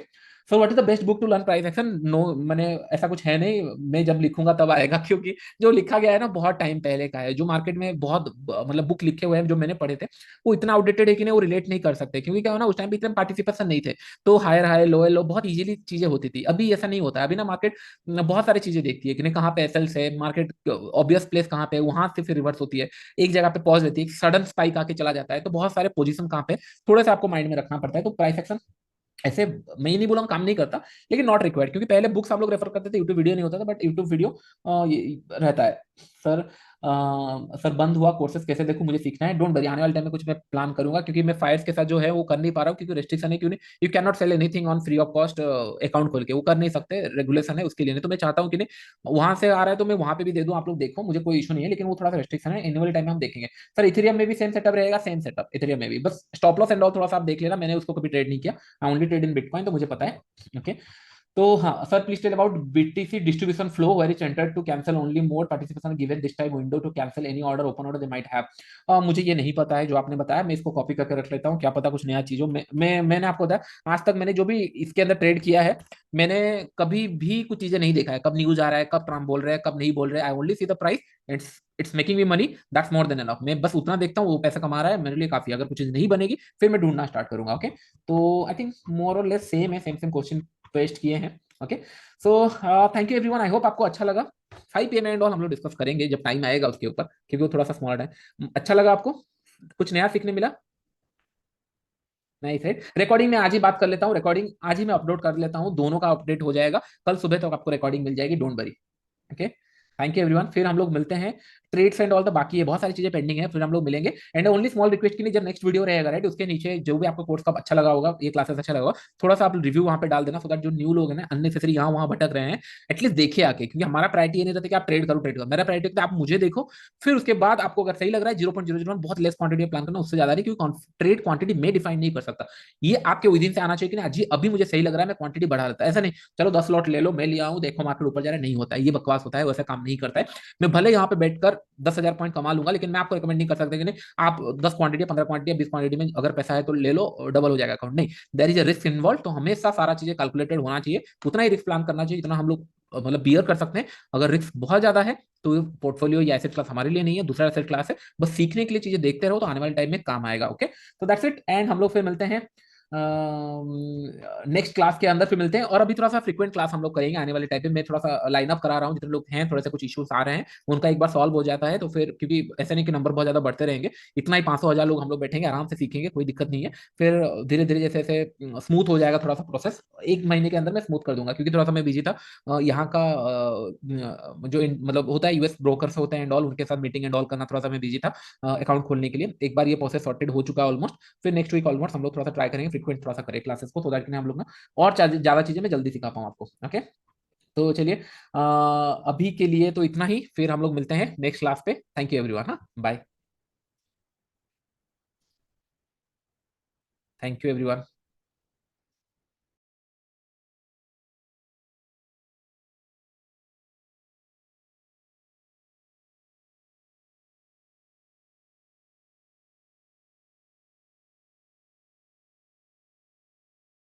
So what is the best book to learn price action? No, मैंने ऐसा कुछ है नहीं, मैं जब लिखूंगा तब आएगा, क्योंकि जो लिखा गया है ना बहुत टाइम पहले का है। जो मार्केट में बहुत मतलब बुक लिखे हुए हैं जो मैंने पढ़े थे, वो इतना आउटडेटेड है कि नहीं वो रिलेट नहीं कर सकते, क्योंकि क्या हो ना, उस टाइम पे इतने पार्टिसिपेशन नहीं थे, तो हायर हाई लोअर लो बहुत इजीली चीजें होती थी। अभी ऐसा नहीं होता है, अभी ना मार्केट बहुत सारी चीजें देखती है कि नहीं, कहाँ पे एसएल्स है, मार्केट ऑब्वियस प्लेस कहाँ पे, वहां से फिर रिवर्स होती है, एक जगह पे पॉज लेती है, सडन स्पाइक आके चला जाता है, तो बहुत सारे पोजीशन कहाँ पे थोड़ा सा आपको माइंड में रखना पड़ता है। तो प्राइस एक्शन ऐसे मैं ये नहीं बोला काम नहीं करता, लेकिन नॉट रिक्वायर्ड, क्योंकि पहले बुक्स हम लोग रेफर करते थे, यूट्यूब वीडियो नहीं होता था, बट यूट्यूब वीडियो रहता है। सर सर बंद हुआ कोर्सेज कैसे देखूं, मुझे सीखना है। डोंट वरी, आने वाले टाइम में कुछ मैं प्लान करूंगा, क्योंकि मैं फायर्स के साथ जो है वो कर नहीं पा रहा हूँ, क्योंकि रेस्ट्रिक्शन है, क्यों नहीं, you can not sell anything on free of cost account खोल के, वो कर नहीं सकते, रेगुलेशन है उसके लिए। नहीं तो मैं चाहता हूँ कि नहीं वहां से आ रहा है तो मैं वहां पे भी दे दूं, आप लोग देखो, मुझे कोई इशू नहीं है, लेकिन वो थोड़ा सा रेस्ट्रिक्शन है, एनुअल टाइम में हम देखेंगे। सर इथेरियम में भी सेम सेटअप रहेगा? सेम सेटअप इथेरियम में भी, bus stop loss and all थोड़ा सा आप देख लेना, मैंने उसको कभी ट्रेड नहीं किया, I only trade in bitcoin, तो मुझे पता है। ओके। तो हाँ sir please tell about BTC distribution flow where is enter to cancel only more participation given this time window to cancel any order open order they might have. मुझे ये नहीं पता है जो आपने बताया, मैं इसको कॉपी करके रख लेता हूँ, क्या पता कुछ नया चीज हो। मैंने आपको बताया आज तक मैंने जो भी इसके अंदर ट्रेड किया है, मैंने कभी भी कुछ चीजें नहीं देखा है, कब न्यूज आ रहा है, कब ट्रम्प बोल रहे हैं, कब नहीं बोल रहे हैं। I only see the price, it's it's making me money, that's more than enough. मैं बस उतना देखता हूँ, वो पैसा कमा रहा है मेरे लिए काफी, अगर कुछ चीज नहीं बनेगी फिर मैं ढूंढना स्टार्ट करूंगा। ओके। तो आई थिंक मोर और लेस सेम है, सेम सेम क्वेश्चन पेस्ट किए हैं। Okay. So thank you everyone, I hope आपको अच्छा लगा। 5 PM एंड ऑल हम लोग डिस्कस करेंगे जब टाइम आएगा उसके ऊपर, क्योंकि वो थोड़ा सा स्मॉल है। अच्छा लगा आपको? कुछ नया सीखने मिला? नहीं सर, रिकॉर्डिंग में आज ही बात कर लेता हूँ, रिकॉर्डिंग आज ही मैं अपलोड कर लेता हूँ, दोनों का अपडेट हो जाएगा, कल सुबह तक आपको रिकॉर्डिंग मिल जाएगी, don't worry. Okay. Thank you everyone, फिर हम लोग मिलते हैं। ट्रेड्स एंड ऑल तो बाकी है, बहुत सारी चीजें पेंडिंग है, फिर हम लोग मिलेंगे। एंड ओनली स्मॉल रिक्वेस्ट के लिए, जब नेक्स्ट वीडियो रहेगा राइट, उसके नीचे जो भी आपको कोर्स का अच्छा लगा होगा, ये क्लासेस अच्छा लगा होगा, थोड़ा सा आप रिव्यू वहाँ पे डाल देना, सो दैट जो न्यू लोग हैं ना, अननेसेसरी यहाँ वहाँ भटक रहे हैं, एटलीस्ट देखिए आके। क्योंकि हमारा प्रायोरिटी ये नहीं रहता कि आप ट्रेड करो, मेरा प्रायोरिटी होता है आप मुझे देखो, फिर उसके बाद आपको अगर सही लग रहा है 0.001 बहुत लेस क्वांटिटी प्लान करना, उससे ज्यादा नहीं, क्योंकि ट्रेड क्वांटिटी में डिफाइन नहीं कर सकता। ये आपके विदिन से आना चाहिए कि नहीं, जी अभी मुझे सही लग रहा है, मैं क्वांटिटी बढ़ा देता, ऐसा नहीं चलो 10 लॉट ले लो, मैं लिया हूँ, देखो मार्केट ऊपर जा रहा है, नहीं होता है, ये बकवास होता है, वैसा काम नहीं करता है। मैं भले यहाँ पे बैठकर 10,000 पॉइंट कमा लूंगा, लेकिन मैं आपको रिकमेंड नहीं कर सकता कि नहीं आप 10 क्वांटिटी, 15 क्वांटिटी, 20 क्वांटिटी में अगर पैसा है तो ले लो, डबल हो जाएगा अकाउंट, नहीं। There is a risk involve, तो हमेशा सारा चीजें कैलकुलेटेड होना चाहिए, उतना ही रिस्क प्लान करना चाहिए जितना हम लोग मतलब बियर कर सकते हैं। अगर रिस्क बहुत ज्यादा है तो पोर्टफोलियो या एसेट क्लास हमारे लिए नहीं है, दूसरा एसेट क्लास है। बस सीखने के लिए चीजें देखते रहो, तो आने वाले टाइम में काम आएगा। ओके, तो दैट्स इट, एंड हम लोग फिर मिलते हैं नेक्स्ट क्लास के अंदर, फिर मिलते हैं। और अभी थोड़ा सा फ्रीक्वेंट क्लास हम लोग करेंगे आने वाले टाइम पे, मैं थोड़ा सा लाइन अप करा रहा हूँ, जितने लोग हैं थोड़े से कुछ इश्यूज आ रहे हैं, उनका एक बार सॉल्व हो जाता है तो फिर, क्योंकि ऐसे नहीं कि नंबर बहुत ज्यादा बढ़ते रहेंगे, इतना ही 500 1000 लोग हम लोग बैठेंगे, आराम से सीखेंगे, कोई दिक्कत नहीं है। फिर धीरे धीरे जैसे जैसे स्मूथ हो जाएगा थोड़ा सा प्रोसेस, 1 महीने के अंदर मैं स्मूथ कर दूंगा, क्योंकि थोड़ा सा मैं बिजी था। यहाँ का मतलब होता है, यूएस ब्रोकर्स होते हैं एंड ऑल, उनके साथ मीटिंग एंड ऑल करना, थोड़ा सा मैं बिजी था अकाउंट खोलने के लिए। एक बार ये प्रोसेस सॉर्टेड हो चुका है ऑलमोस्ट, फिर नेक्स्ट वीक ऑलमोस्ट हम लोग थोड़ा सा ट्राई करेंगे फ्रीक्वेंट थोड़ा सा करें क्लासेस को, सो दैट हम लोग ना और ज्यादा चीजें मैं जल्दी सिखा पाऊँ आपको। ओके, तो चलिए अभी के लिए तो इतना ही, फिर हम लोग मिलते हैं नेक्स्ट क्लास पे। थैंक यू एवरीवन, हाँ बाय। Thank you everyone.